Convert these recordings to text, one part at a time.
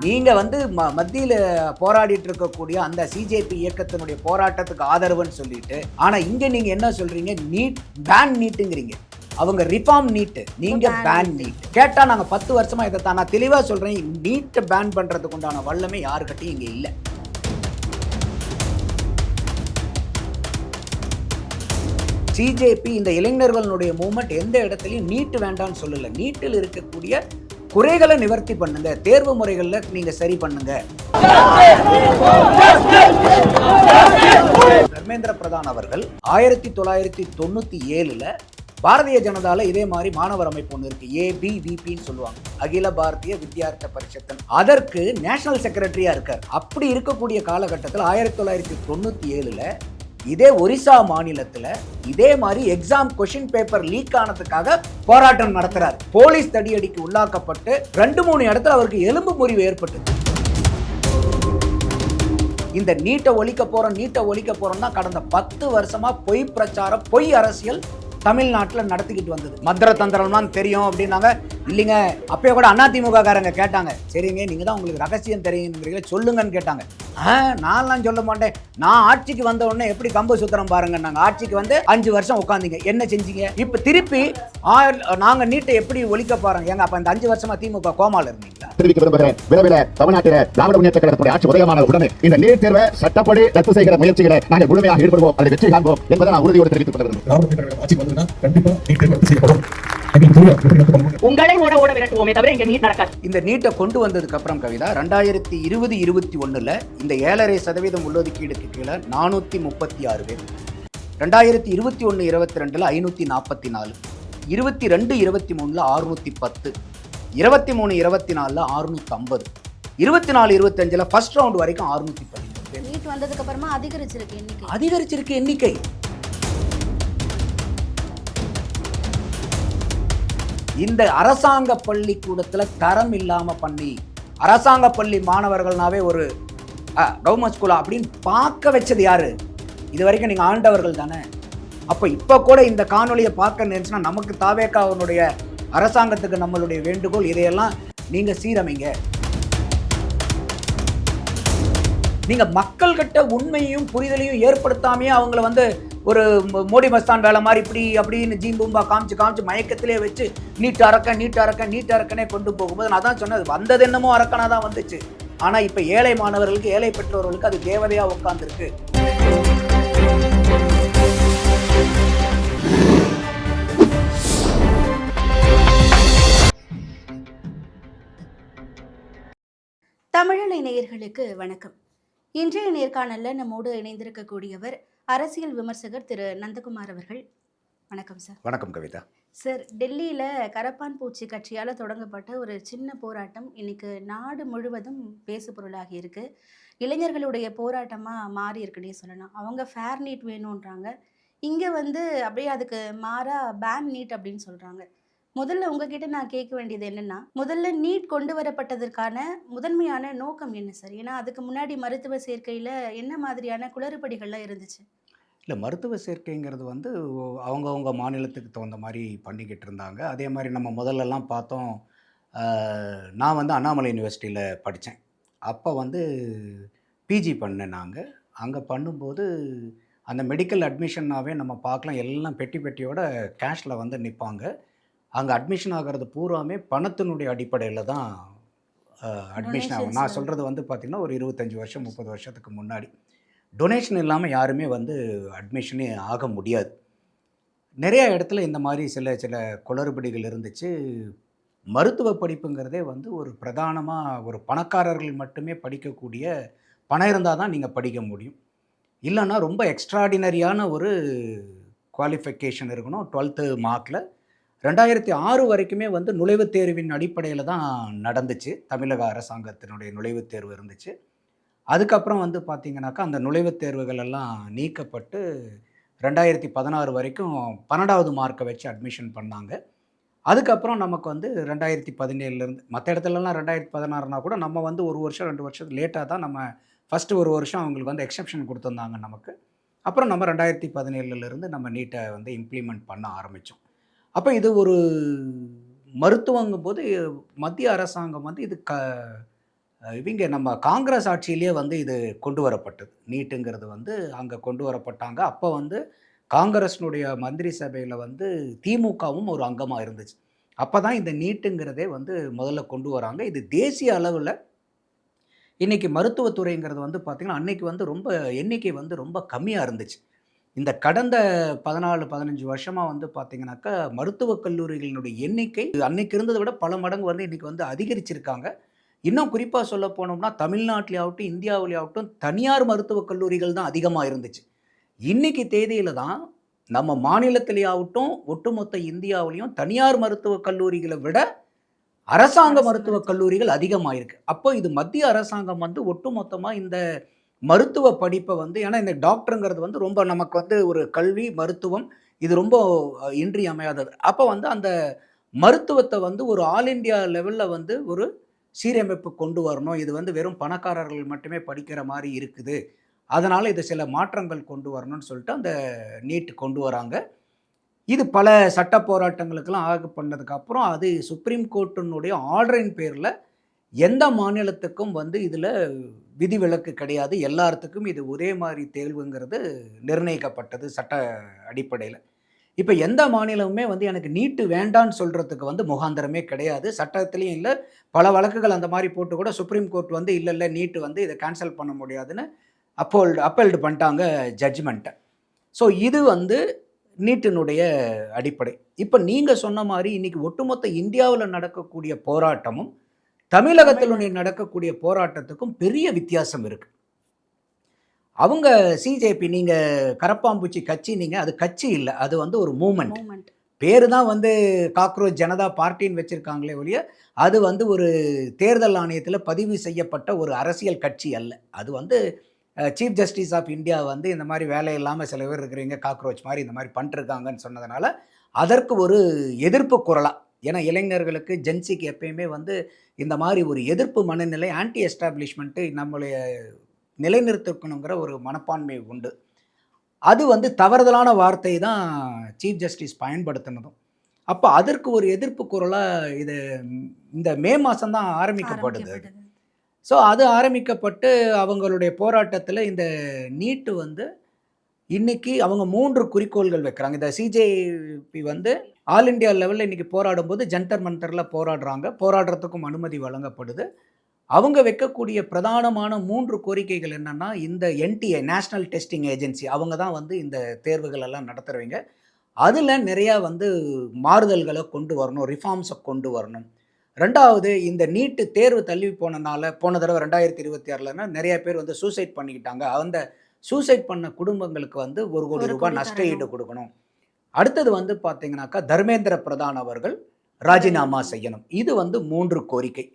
நீங்கள் வந்து மத்தியில் போராடிட்டு இருக்கக்கூடிய அந்த சிஜேபி இயக்கத்தினுடைய போராட்டத்துக்கு ஆதரவுன்னு சொல்லிட்டு, ஆனால் இங்கே நீங்கள் என்ன சொல்கிறீங்க, நீட் பேன் நீட்டுங்கிறீங்க. அவங்க ரிஃபார்ம் நீட்டு, நீங்க பேன் நீட் கேட்டா நாங்க 10 வருஷமா இதை தான் நான் தெளிவா சொல்றேன். நீட்டை பேன் பண்றதுக்கு உண்டான வல்லமை யாருக்கிட்டையும் இங்க இல்ல. சிஜேபி இந்த இளைஞர்களுடைய மூவ்மெண்ட் எந்த இடத்துலையும் நீட்டு வேண்டாம்னு சொல்லல. நீட்டில் இருக்கக்கூடிய குறைகளை நிவர்த்தி பண்ணுங்க, தேர்வு முறைகள்ல நீங்க சரி பண்ணுங்க. தர்மேந்திர பிரதான் அவர்கள் 1997ல பாரதிய ஜனதால இதே மாதிரி மாணவர் அமைப்பு ஒன்று இருக்கு, ஏபிவிபின்னு சொல்லுவாங்க, அகில பாரதிய வித்யார்த்த பரிஷத்தன். அதற்கு நேஷனல் செக்ரட்டரியா இருக்கார். அப்படி இருக்கக்கூடிய காலகட்டத்தில் 1997ல இதே ஒரிசா மாநிலத்தில் இதே மாதிரி எக்ஸாம் கொஸ்டின் பேப்பர் லீக் ஆனதுக்காக போராட்டம் நடத்துறார். போலீஸ் தடியடிக்கு உள்ளாக்கப்பட்டு 2-3 இடத்துல அவருக்கு எலும்பு முறிவு ஏற்பட்டது. இந்த நீட்டை ஒழிக்க போறோம் தான் கடந்த 10 வருஷமா பொய் பிரச்சாரம், பொய் அரசியல் தமிழ்நாட்டில் நடத்திக்கிட்டு வந்தது. மந்திர தந்திரம்லாம் தெரியும் அப்படின்னாங்க. இல்லைங்க, அப்பயே கூட அதிமுக காரங்க கேட்டாங்க, சரிங்க நீங்க தான் உங்களுக்கு ரகசியம் தெரியுங்கிறீங்க சொல்லுங்கன்னு கேட்டாங்க. நான்லாம் சொல்ல மாட்டேன், நான் ஆட்சிக்கு வந்த உடனே எப்படி கம்பு சுத்திரம் பாருங்க. நாங்க ஆட்சிக்கு வந்து 5 வருஷம் உட்காந்தீங்க, என்ன செஞ்சீங்க? இப்ப திருப்பி நாங்க நீட்டை எப்படி ஒழிக்க போறோம்? ஏங்க அப்ப இந்த 5 வருஷமா திமுக கோமால இருந்தீங்களா? தெரிவிக்க விரும்புகிறேன், விரைவில் தமிழ்நாட்டில் திராவிட முன்னேற்ற கழகத்துடைய ஆட்சி உதயமான உடனே இந்த நீட் தேர்வை சட்டப்படி ரத்து செய்கிற முயற்சிகளை நாங்கள் முழுமையாக ஈடுபடுவோம், அதை வெற்றி காண்போம் என்பதை நான் உறுதியோடு தெரிவித்துக் கொள்ள விரும்புகிறேன். உங்களை ஓட ஓட விரட்டுவோமே தவிர இங்க நீட் நடக்காது. இந்த நீட்டை கொண்டு வந்ததுக்கு அப்புறம் கவிதா 2020-21 இந்த 7.5% உள்ளொதுக்கீடுக்கு கீழே 436 பேர், 2021-22 544, 22-23 610, 23-24 650, 24-25 ஃபர்ஸ்ட் ரவுண்ட் வரைக்கும் 613 பேர். நீட் வந்ததுக்கு அப்புறமா அதிகரிச்சிருக்கு எண்ணிக்கை. இந்த அரசாங்க பள்ளிக்கூடத்தில் தரம் இல்லாம பண்ணி, அரசாங்க பள்ளி மாணவர்கள்னாவே ஒரு கவர்மெண்ட் ஸ்கூலா அப்படின்னு பார்க்க வச்சது யாரு? இது வரைக்கும் நீங்க ஆண்டவர்கள் தானே. அப்ப இப்ப கூட இந்த காணொலியை பார்க்க நினைச்சுன்னா நமக்கு தாவேக்கா அவனுடைய அரசாங்கத்துக்கு நம்மளுடைய வேண்டுகோள், இதையெல்லாம் நீங்க சீரமைங்க. நீங்க மக்கள்கிட்ட உண்மையும் புரிதலையும் ஏற்படுத்தாமையே அவங்கள வந்து ஒரு மோடி மஸ்தான் வேலை மாதிரி இப்படி அப்படின்னு ஜீம்பூம்பா காமிச்சு மயக்கத்திலே வச்சு நீட் அரக்கனே கொண்டு போகும்போது நான் தான் சொன்னது, வந்தது என்னமோ அரக்கனா தான் வந்துச்சு. ஆனா இப்ப ஏழை மாணவர்களுக்கு, ஏழை பெற்றோர்களுக்கு அது தேவதையா உட்கார்ந்துருக்கு. தமிழலை நேயர்களுக்கு வணக்கம். இன்றைய நேர்காணலில் நம்மோடு இணைந்திருக்கக்கூடியவர் அரசியல் விமர்சகர் திரு நந்தகுமார் அவர்கள். வணக்கம் சார். வணக்கம் கவிதா. சார், டெல்லியில் கரப்பான் பூச்சி கட்சியால் தொடங்கப்பட்ட ஒரு சின்ன போராட்டம் இன்னைக்கு நாடு முழுவதும் பேசு பொருளாகி இருக்கு. இளைஞர்களுடைய போராட்டமாக மாறி இருக்குன்னே சொல்லலாம். அவங்க ஃபேர் நீட் வேணுன்றாங்க, இங்கே வந்து அப்படியே அதுக்கு மாறாக பேன் நீட் அப்படின்னு சொல்கிறாங்க. முதல்ல உங்ககிட்ட நான் கேட்க வேண்டியது என்னன்னா, முதல்ல நீட் கொண்டு வரப்பட்டதற்கான முதன்மையான நோக்கம் என்ன சார்? ஏன்னா அதுக்கு முன்னாடி மருத்துவ சேர்க்கையில் என்ன மாதிரியான குளறுபடிகள்லாம் இருந்துச்சு? இல்லை, மருத்துவ சேர்க்கைங்கிறது வந்து அவங்கவுங்க மாநிலத்துக்கு தகுந்த மாதிரி பண்ணிக்கிட்டு இருந்தாங்க. அதே மாதிரி நம்ம முதல்லலாம் பார்த்தோம், நான் வந்து அண்ணாமலை யூனிவர்சிட்டியில் படித்தேன். அப்போ வந்து பிஜி பண்ணேன். நாங்கள் அங்கே பண்ணும்போது அந்த மெடிக்கல் அட்மிஷன்னாவே நம்ம பார்க்கலாம், எல்லாம் பெட்டியோட கேஷில் வந்து நிற்பாங்க. அங்கே அட்மிஷன் ஆகிறது பூராமே பணத்தினுடைய அடிப்படையில் தான் அட்மிஷன் ஆகும். நான் சொல்கிறது வந்து பார்த்திங்கன்னா ஒரு 25 வருஷம் 30 வருஷத்துக்கு முன்னாடி டொனேஷன் இல்லாமல் யாருமே வந்து அட்மிஷனே ஆக முடியாது. நிறைய இடத்துல இந்த மாதிரி சில குளறுபடிகள் இருந்துச்சு. மருத்துவ படிப்புங்கிறதே வந்து ஒரு பிரதானமாக ஒரு பணக்காரர்கள் மட்டுமே படிக்கக்கூடிய, பணம் இருந்தால் தான் நீங்கள் படிக்க முடியும். இல்லைன்னா ரொம்ப எக்ஸ்ட்ராடினரியான ஒரு குவாலிஃபிகேஷன் இருக்கணும். 12th மார்க்கில் 2006 வரைக்குமே வந்து நுழைவுத் தேர்வின் அடிப்படையில் தான் நடந்துச்சு. தமிழக அரசாங்கத்தினுடைய நுழைவுத் தேர்வு இருந்துச்சு. அதுக்கப்புறம் வந்து பார்த்திங்கனாக்கா அந்த நுழைவுத் தேர்வுகள் எல்லாம் நீக்கப்பட்டு 2016 வரைக்கும் 12வது மார்க்கை வச்சு அட்மிஷன் பண்ணாங்க. அதுக்கப்புறம் நமக்கு வந்து 2017லேருந்து, மற்ற இடத்துலலாம் 2016னா கூட நம்ம வந்து 1 வருஷம் 2 வருஷம் லேட்டாக தான் நம்ம ஃபஸ்ட்டு 1 வருஷம் அவங்களுக்கு வந்து எக்ஸெப்ஷன் கொடுத்துருந்தாங்க நமக்கு. அப்புறம் நம்ம 2017லேருந்து நம்ம நீட்டை வந்து இம்ப்ளிமெண்ட் பண்ண ஆரம்பித்தோம். அப்போ இது ஒரு மருத்துவங்கும் போது மத்திய அரசாங்கம் வந்து இது இவங்க நம்ம காங்கிரஸ் ஆட்சியிலேயே வந்து இது கொண்டு வரப்பட்டது. நீட்டுங்கிறது வந்து அங்க கொண்டு வரப்பட்டாங்க. அப்ப வந்து காங்கிரஸ்னுடைய மந்திரி சபையில வந்து திமுகவும் ஒரு அங்கமா இருந்துச்சு. அப்பதான் இந்த நீட்டுங்கிறதே வந்து முதல்ல கொண்டு வராங்க. இது தேசிய அளவுல இன்னைக்கு மருத்துவத்துறைங்கிறது வந்து பார்த்தீங்கன்னா, அன்னைக்கு வந்து ரொம்ப எண்ணிக்கை வந்து ரொம்ப கம்மியா இருந்துச்சு. இந்த கடந்த 14, 15 வருஷமா வந்து பார்த்தீங்கன்னாக்கா, மருத்துவக் கல்லூரிகளினுடைய எண்ணிக்கை அன்னைக்கு இருந்தத விட பல மடங்கு வந்து இன்னைக்கு வந்து அதிகரிச்சிருக்காங்க. இன்னும் குறிப்பா சொல்ல போனோம்னா, தமிழ்நாட்டிலயாகட்டும், இந்தியாவிலயாகட்டும் தனியார் மருத்துவக் கல்லூரிகள் தான் அதிகமா இருந்துச்சு. இன்னைக்கு தேதியில தான் நம்ம மாநிலத்திலேயாகட்டும், ஒட்டுமொத்த இந்தியாவிலயும் தனியார் மருத்துவக் கல்லூரிகள விட அரசாங்க அரசு மருத்துவக் கல்லூரிகள் அதிகமாயிருக்கு. அப்போ இது மத்திய அரசாங்கம் வந்து ஒட்டுமொத்தமா இந்த மருத்துவ படிப்ப வந்து ஏன்னா இந்த டாக்டர்ங்கிறது வந்து ரொம்ப நமக்கு வந்து ஒரு கல்வி, மருத்துவம் இது ரொம்ப இன்றியமையாதது. அப்ப வந்து அந்த மருத்துவத்த வந்து ஒரு ஆல் இண்டியா லெவல்ல வந்து ஒரு சீரமைப்பு கொண்டு வரணும். இது வந்து வெறும் பணக்காரர்கள் மட்டுமே படிக்கிற மாரி இருக்குது. அதனால இது சில மாற்றங்கள் கொண்டு வரணும்னு சொல்லிட்டு அந்த நீட் கொண்டு வராங்க. இது பல சட்ட போராட்டங்களுக்கெல்லாம் பண்ணதுக்கு அப்புறம் அது சுப்ரீம் கோர்ட்டினுடைய ஆர்டரின் பேர்ல எந்த மாநிலத்துக்கும் வந்து இதுல விதிவிலக்கு கிடையாது. எல்லாத்துக்கும் இது ஒரே மாரி தேர்வுங்கிறது நிர்ணயிக்கப்பட்டது சட்ட அடிப்படையில. இப்ப எந்த மாநிலமுமே வந்து எனக்கு நீட்டு வேண்டான்னு சொல்றதுக்கு வந்து முகாந்திரமே கிடையாது. சட்டத்திலயும் இல்ல. பல வழக்குகள் அந்த மாரி போட்டு கூட சுப்ரீம் கோர்ட் வந்து இல்ல, இல்ல நீட் வந்து இத கேன்சல் பண்ண முடியாதுன்னு அப்பீல்டு பண்ணிட்டாங்க ஜட்ஜ்மெண்ட்ட. ஸோ இது வந்து நீட்டினுடைய அடிப்படை. இப்ப நீங்க சொன்ன மாரி இன்னைக்கு ஒட்டுமொத்த இந்தியாவுல நடக்கக்கூடிய போராட்டமும், தமிழகத்திலுடைய தமிழ்நாடு நடக்கக்கூடிய போராட்டத்துக்கும் பெரிய வித்தியாசம் இருக்கு. அவங்க சிஜேபி நீங்க கரப்பான்பூச்சி கட்சினீங்க. அது கட்சி இல்ல. அது வந்து ஒரு மூவ்மெண்ட். மூமெண்ட். பேரு தான் வந்து காக்ரோச் ஜனதா பார்ட்டின்னு வச்சிருக்காங்களே ஒழிய, அது வந்து ஒரு தேர்தல் ஆணையத்தில பதிவு செய்யப்பட்ட ஒரு அரசியல் கட்சி அல்ல. அது வந்து சீஃப் ஜஸ்டிஸ் ஆஃப் இந்தியா வந்து இந்த மாரி வேலை இல்லாம சில பேர் இருக்கிறீங்க, காக்ரோச் மாரி இந்த மாரி பண்ணிட்டுருக்காங்கன்னு சொன்னதுனால, அதற்கு ஒரு எதிர்ப்பு குரலா ஏன்னா இளைஞர்களுக்கு ஜென்சிக்கு எப்பயுமே வந்து இந்த மாரி ஒரு எதிர்ப்பு மனநிலை, ஆன்டி எஸ்டாப்ளிஷ்மென்ட் நம்முடைய நிலைநிறுத்திக்கணுங்கிற ஒரு மனப்பான்மை உண்டு. அது வந்து தவறுதலான வார்த்தை தான் சீஃப் ஜஸ்டிஸ் பயன்படுத்தினதும். அப்ப அதற்கு ஒரு எதிர்ப்பு குரலா இது இந்த மே மாசம் தான் ஆரம்பிக்கப்படுது அது. ஆரம்பிக்கப்பட்டது. ஸோ அது ஆரம்பிக்கப்பட்டு அவங்களுடைய போராட்டத்தில இந்த நீட் வந்து இன்னைக்கு அவங்க 3 குறிக்கோள்கள் வைக்கிறாங்க. இந்த சிஜேபி வந்து ஆல் இண்டியா லெவல்ல இன்னைக்கு போராடும்போது ஜந்தர் மந்தர்ல போராடுறாங்க. போராடுறதுக்கும் அனுமதி வழங்கப்படுது. அவங்க வைக்கக்கூடிய பிரதானமான 3 கோரிக்கைகள் என்னன்னா, இந்த என்டிஏ நேஷனல் டெஸ்டிங் ஏஜென்சி அவங்க தான் வந்து இந்த தேர்வுகள் எல்லாம் நடத்துறவைங்க. அதுல நிறையா வந்து மாறுதல்கள கொண்டு வரணும். ரிஃபார்ம்ஸ கொண்டு வரணும். 2வது இந்த நீட் தேர்வு தள்ளி போனனால போன தடவ 2026லன்னா நெறைய பேர் வந்து சூசைட் பண்ணிக்கிட்டாங்க. அந்த சூசைட் பண்ண குடும்பங்களுக்கு வந்து ரூ. 1,00,00,000 1 கோடி நஷ்ட ஈடு தரணும். குடுக்கணும். அடுத்தது வந்து பார்த்தீங்கன்னாக்கா, தர்மேந்திர பிரதான் அவர்கள் ராஜினாமா செய்யணும். இது வந்து 3 கோரிக்கை.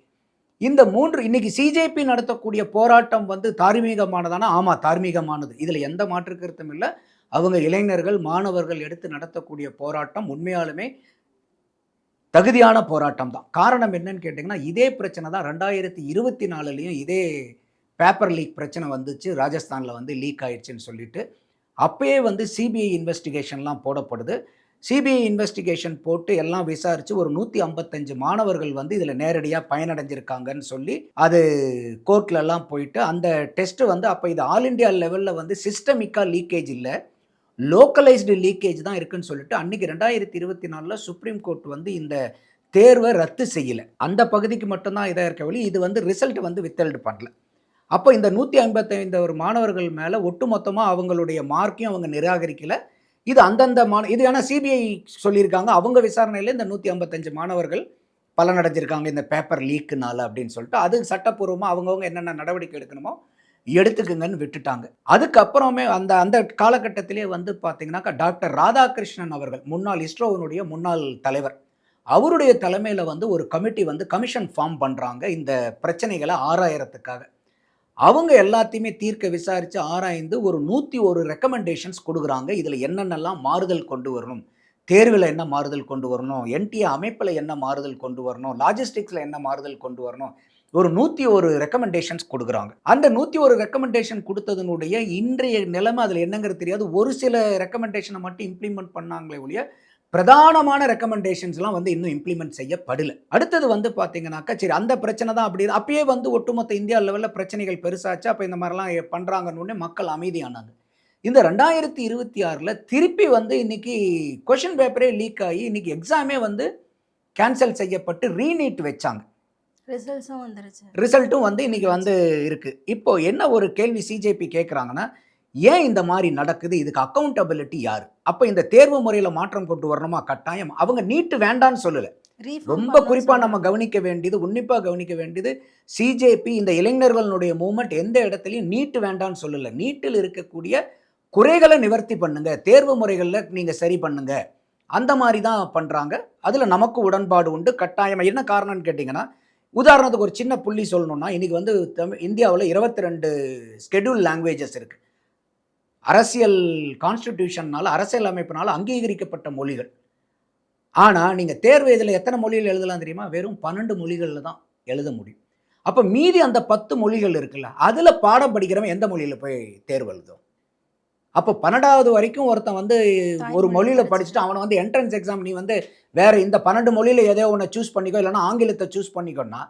இந்த 3 இன்னைக்கு சிஜேபி நடத்தக்கூடிய போராட்டம் வந்து தார்மீகமானதானா? ஆமா தார்மீகமானது. இதுல எந்த மாற்று கருத்தும் இல்ல. அவங்க இளைஞர்கள், மாணவர்கள் எடுத்து நடத்தக்கூடிய போராட்டம் உண்மையாலுமே தகுதியான போராட்டம் தான். காரணம் என்னன்னு கேட்டீங்கன்னா, இதே பிரச்சனை தான் 2024லயும் இதே பேப்பர் லீக் பிரச்சனை வந்துச்சு. ராஜஸ்தான்ல வந்து லீக் ஆயிடுச்சுன்னு சொல்லிட்டு. அப்பயே வந்து சிபிஐ இன்வெஸ்டிகேஷன்லாம் போடப்படுது. சிபிஐ இன்வெஸ்டிகேஷன் போட்டு எல்லாம் விசாரிச்சு ஒரு 155 மாணவர்கள் வந்து இதில நேரடியா பயனடைஞ்சிருக்காங்கன்னு சொல்லி, அது கோர்ட்லலாம் போயிட்டு அந்த டெஸ்ட் வந்து அப்ப இது ஆல் இண்டியா லெவல்ல வந்து சிஸ்டமிக்கா லீக்கேஜ் இல்ல. லோக்கலைஸ்டு லீக்கேஜ் தான் இருக்குன்னு சொல்லிட்டு, அன்னைக்கு 2024ல சுப்ரீம் கோர்ட் வந்து இந்த தேர்வ ரத்து செய்யல. அந்த பகுதிக்கு மட்டும் தான் இதா இருக்க ஒழிய, இது வந்து ரிசல்ட் வந்து வித்ஹெல்ட் பண்ணல. அப்போ இந்த 155 மாணவர்கள் மேல ஒட்டுமொத்தமா அவங்களுடைய மார்க்கையும் அவங்க நிராகரிக்கல. இது அந்தந்த இது ஏன்னா சிபிஐ சொல்லியிருக்காங்க. அவங்க விசாரணையில இந்த 155 மாணவர்கள் பலனடைஞ்சிருக்காங்க இந்த பேப்பர் லீக்குனால அப்படின்னு சொல்லிட்டு, அது சட்டப்பூர்வமா அவங்கவங்க என்னென்ன நடவடிக்கை எடுக்கணுமோ எடுத்துக்குங்கன்னு விட்டுட்டாங்க. அதுக்கப்புறமே அந்த அந்த காலகட்டத்திலேயே வந்து பார்த்தீங்கன்னாக்கா, டாக்டர் ராதாகிருஷ்ணன் அவர்கள் முன்னாள் இஸ்ரோவினுடைய முன்னாள் தலைவர். அவருடைய தலைமையில வந்து ஒரு கமிட்டி வந்து கமிஷன் ஃபார்ம் பண்றாங்க இந்த பிரச்சனைகள ஆராயறதுக்காக. அவங்க எல்லாத்தையுமே தீர்க்க விசாரிச்சு ஆராய்ந்து ஒரு 101 ரெக்கமெண்டேஷன்ஸ் குடுக்குறாங்க. இதுல என்னென்னலாம் மாறுதல் கொண்டு வரணும்? தேர்வுல என்ன மாறுதல் கொண்டு வரணும்? என்டிஏ அமைப்புல என்ன மாறுதல் கொண்டு வரணும்? லாஜிஸ்டிக்ஸ்ல என்ன மாறுதல் கொண்டு வரணும்? ஒரு 101 ரெக்கமெண்டேஷன்ஸ் குடுக்குறாங்க. அந்த 101 ரெக்கமெண்டேஷன் குடுத்ததனுடைய இன்றைய நிலைமை அதுல என்னங்கிறது தெரியாது. ஒரு சில ரெக்கமெண்டேஷன மட்டும் இம்ப்ளிமெண்ட் பண்ணாங்களே ஒழிய, பிரதானமான ரெக்கமெண்டேஷன்ஸ்லாம் வந்து இன்னும் இம்ப்ளிமெண்ட் செய்யப்படல. அடுத்தது வந்து பார்த்தீங்கன்னாக்கா, சரி அந்த பிரச்சனை தான் அப்படி அப்பயே வந்து ஒட்டுமொத்த இந்தியா லெவல்ல பிரச்சனைகள் பெருசாச்சு. அப்ப இந்த மாரிலாம் பண்றாங்கன்னோனே மக்கள் அமைதியானாங்க. இந்த 2026ல திருப்பி வந்து இன்னைக்கு கொஸ்டின் பேப்பரே லீக் ஆகி, இன்னைக்கு எக்ஸாமே வந்து கேன்சல் செய்யப்பட்டு ரீநீட் வச்சாங்க. ரிசல்ட்ஸும் வந்துருச்சு. ரிசல்ட்டும் வந்து இன்னைக்கு வந்து இருக்கு. இப்போ என்ன ஒரு கேள்வி சிஜேபி கேட்குறாங்கன்னா, ஏன் இந்த மாரி நடக்குது? இதுக்கு அக்கவுண்டபிலிட்டி யாரு? அப்ப இந்த தேர்வு முறையில மாற்றம் கொண்டு வரணுமா கட்டாயம்? அவங்க நீட் வேண்டான்னு சொல்லல. ரீஃபார்ம் ரொம்ப பண்ணணும்னு குறிப்பா நம்ம சொல்றாங்க. கவனிக்க வேண்டியது, உன்னிப்பா கவனிக்க வேண்டியது, சிஜேபி இந்த இளைஞர்களுடைய மூவ்மெண்ட் எந்த இடத்துலயும் நீட் வேண்டான்னு சொல்லல. நீட்டில் இருக்கக்கூடிய குறைகள நிவர்த்தி பண்ணுங்க. தேர்வு முறைகள்ல நீங்க சரி பண்ணுங்க. அந்த மாரி தான் பண்றாங்க. அதுல நமக்கு உடன்பாடு உண்டு. கட்டாயமா என்ன காரணம்னு கேட்டீங்கன்னா, உதாரணத்துக்கு ஒரு சின்ன புள்ளி சொல்லணும்னா, இன்னைக்கு வந்து இந்தியாவுல 22 ஷெட்யூல் லாங்குவேஜஸ் இருக்கு. அரசியல் கான்ஸ்டிடியூஷன்னால, அரசியல் அமைப்பினால அங்கீகரிக்கப்பட்ட மொழிகள். ஆனா, நீங்க தேர்வு இதுல எத்தனை மொழிகள் எழுதலாம் தெரியுமா? வெறும் 12 மொழிகள்ல தான் எழுத முடியும். அப்ப மீதி அந்த 10 மொழிகள் இருக்குல்ல, அதுல பாடம் படிக்கிறவன் எந்த மொழியில போய் தேர்வு எழுதும்? அப்ப 12வது வரைக்கும் ஒருத்தன் வந்து ஒரு தாய்மொழி மொழியில படிச்சுட்டு படிச்சுட்டு. அவன வந்து என்ட்ரன்ஸ் எக்ஸாம் நீ வந்து வேற இந்த 12 மொழியில ஏதோ ஒண்ண சூஸ் பண்ணிக்கோ, இல்லன்னா ஆங்கிலத்த சூஸ் பண்ணிக்கோன்னா,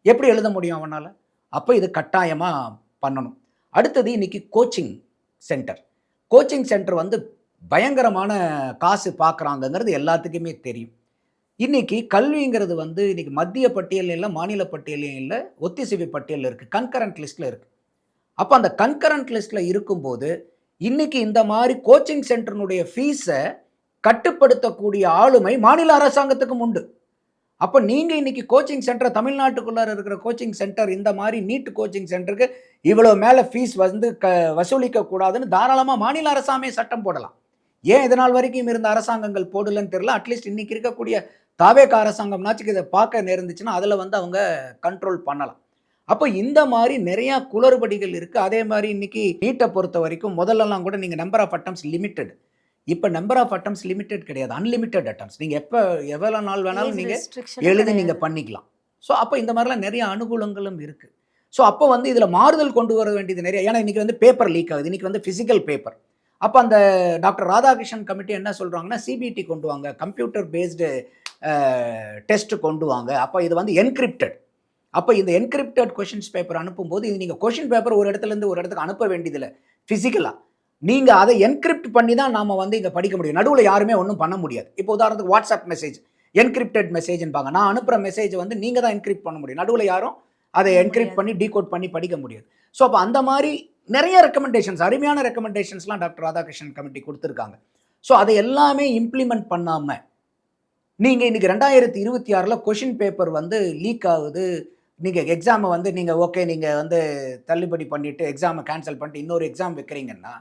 எப்படி எழுத முடியும் அவனால? அப்ப இது கட்டாயமா பண்ணணும். அடுத்தது இன்னைக்கு கோச்சிங் சென்டர். கோச்சிங் சென்டர் வந்து பயங்கரமான காசு பார்க்குறாங்கங்கிறது எல்லாத்துக்குமே தெரியும். இன்னைக்கு கல்விங்கிறது வந்து இன்னைக்கு மத்திய பட்டியல்ல இல்ல, மாநில பட்டியல்லையும் இல்ல, ஒத்திசைவு பட்டியல்ல இருக்கு. கன்கரண்ட் லிஸ்ட்ல இருக்கு. அப்ப அந்த கன்கரண்ட் லிஸ்ட்ல இருக்கும்போது, இன்னைக்கு இந்த மாரி கோச்சிங் சென்டர்னுடைய ஃபீஸ கட்டுப்படுத்தக்கூடிய ஆளுமை மாநில அரசாங்கத்துக்கும் உண்டு. அப்ப நீங்க இன்னைக்கு கோச்சிங் சென்டர் தமிழ்நாட்டுக்குள்ளார இருக்கிற கோச்சிங் சென்டர் இந்த மாரி நீட் கோச்சிங் சென்டருக்கு இவ்வளவு மேல ஃபீஸ் வந்து வசூலிக்க கூடாதுன்னு தாராளமா மாநில அரசாங்கமே சட்டம் போடலாம். ஏன் இதனால் வரைக்கும் இருந்த அரசாங்கங்கள் போடலன்னு தெரியல. அட்லீஸ்ட் இன்னைக்கு இருக்கக்கூடிய தாவேக அரசாங்கம்னாச்சும் இத பார்க்க நேர்ந்துச்சுன்னா, அதுல வந்து அவங்க கண்ட்ரோல் பண்ணலாம். அப்ப இந்த மாரி நெறைய குளறுபடிகள் இருக்கு. அதே மாரி இன்னைக்கு நீட்ட பொறுத்தவரைக்கும் முதல்லலாம் கூட நீங்க நம்பர் ஆஃப் அட்டெம்ப்ட்ஸ் லிமிட்டட். இப்ப நம்பர் ஆஃப் அட்டெம்ப்ட்ஸ் லிமிட்டட் கிடையாது. Unlimited attempts. நீங்க எவ்வளவு நாள் வேணாலும் ஏஜ் நீங்க ரெஸ்ட்ரிக்ஷனும் எழுதி நீங்க கிடையாது. பண்ணிக்கலாம். ஸோ அப்ப இந்த மாரிலாம் நெறைய அனுகூலங்களும் இருக்கு. ஸோ அப்ப வந்து இதுல மாறுதல் கொண்டு வர வேண்டியது நெறைய. ஏன்னா இன்னைக்கு வந்து பேப்பர் லீக் ஆகுது. இன்னைக்கு வந்து பிசிக்கல் பேப்பர். அப்ப அந்த டாக்டர் ராதாகிருஷ்ணன் கமிட்டி என்ன சொல்றாங்கன்னா, சிபிடி கொண்டு வாங்க. கம்ப்யூட்டர் பேஸ்டு டெஸ்ட் கொண்டு வாங்க. அப்ப இது வந்து என்கிரிப்டட். அப்ப இந்த என்கிரிப்டட் கொஸ்டின்ஸ் பேப்பர் அனுப்பும்போது, இது நீங்க கொஸ்டின் பேப்பர் ஒரு இடத்துல இருந்து ஒரு இடத்துக்கு அனுப்ப வேண்டியதில்ல. பிசிக்கலா. நீங்க அத என்கிரிப்ட் பண்ணி தான் நாம வந்து இங்க படிக்க முடியும். நடுவுல யாருமே ஒண்ணும் பண்ண முடியாது. இப்போ உதாரணத்துக்கு வாட்ஸ்அப் மெசேஜ், என்கிரிப்டட் மெசேஜ்ன்பாங்க. நான் அனுப்புற மெசேஜ் வந்து நீங்க தான் என்கிரிப்ட் பண்ண முடியும். நடுவுல யாரும் அதை பண்ண என்கிரிப்ட் முடியாது. பண்ணி டீகோட் பண்ணி படிக்க முடியாது. ஸோ அப்ப அந்த மாரி நெறைய ரெக்கமெண்டேஷன்ஸ், அருமையான ரெக்கமெண்டேஷன்ஸ்லாம் டாக்டர் ராதாகிருஷ்ணன் கமிட்டி குடுத்திருக்காங்க. ஸோ அதை எல்லாமே இம்ப்ளிமெண்ட் பண்ணாம, நீங்க இன்னைக்கு 2026ல கொஸ்டின் பேப்பர் வந்து லீக் ஆகுது. நீங்க எக்ஸாம வந்து நீங்க ஓகே நீங்க வந்து தள்ளுபடி பண்ணிட்டு, எக்ஸாம கேன்சல் பண்ணிட்டு இன்னொரு எக்ஸாம் வைக்கிறீங்கன்னா,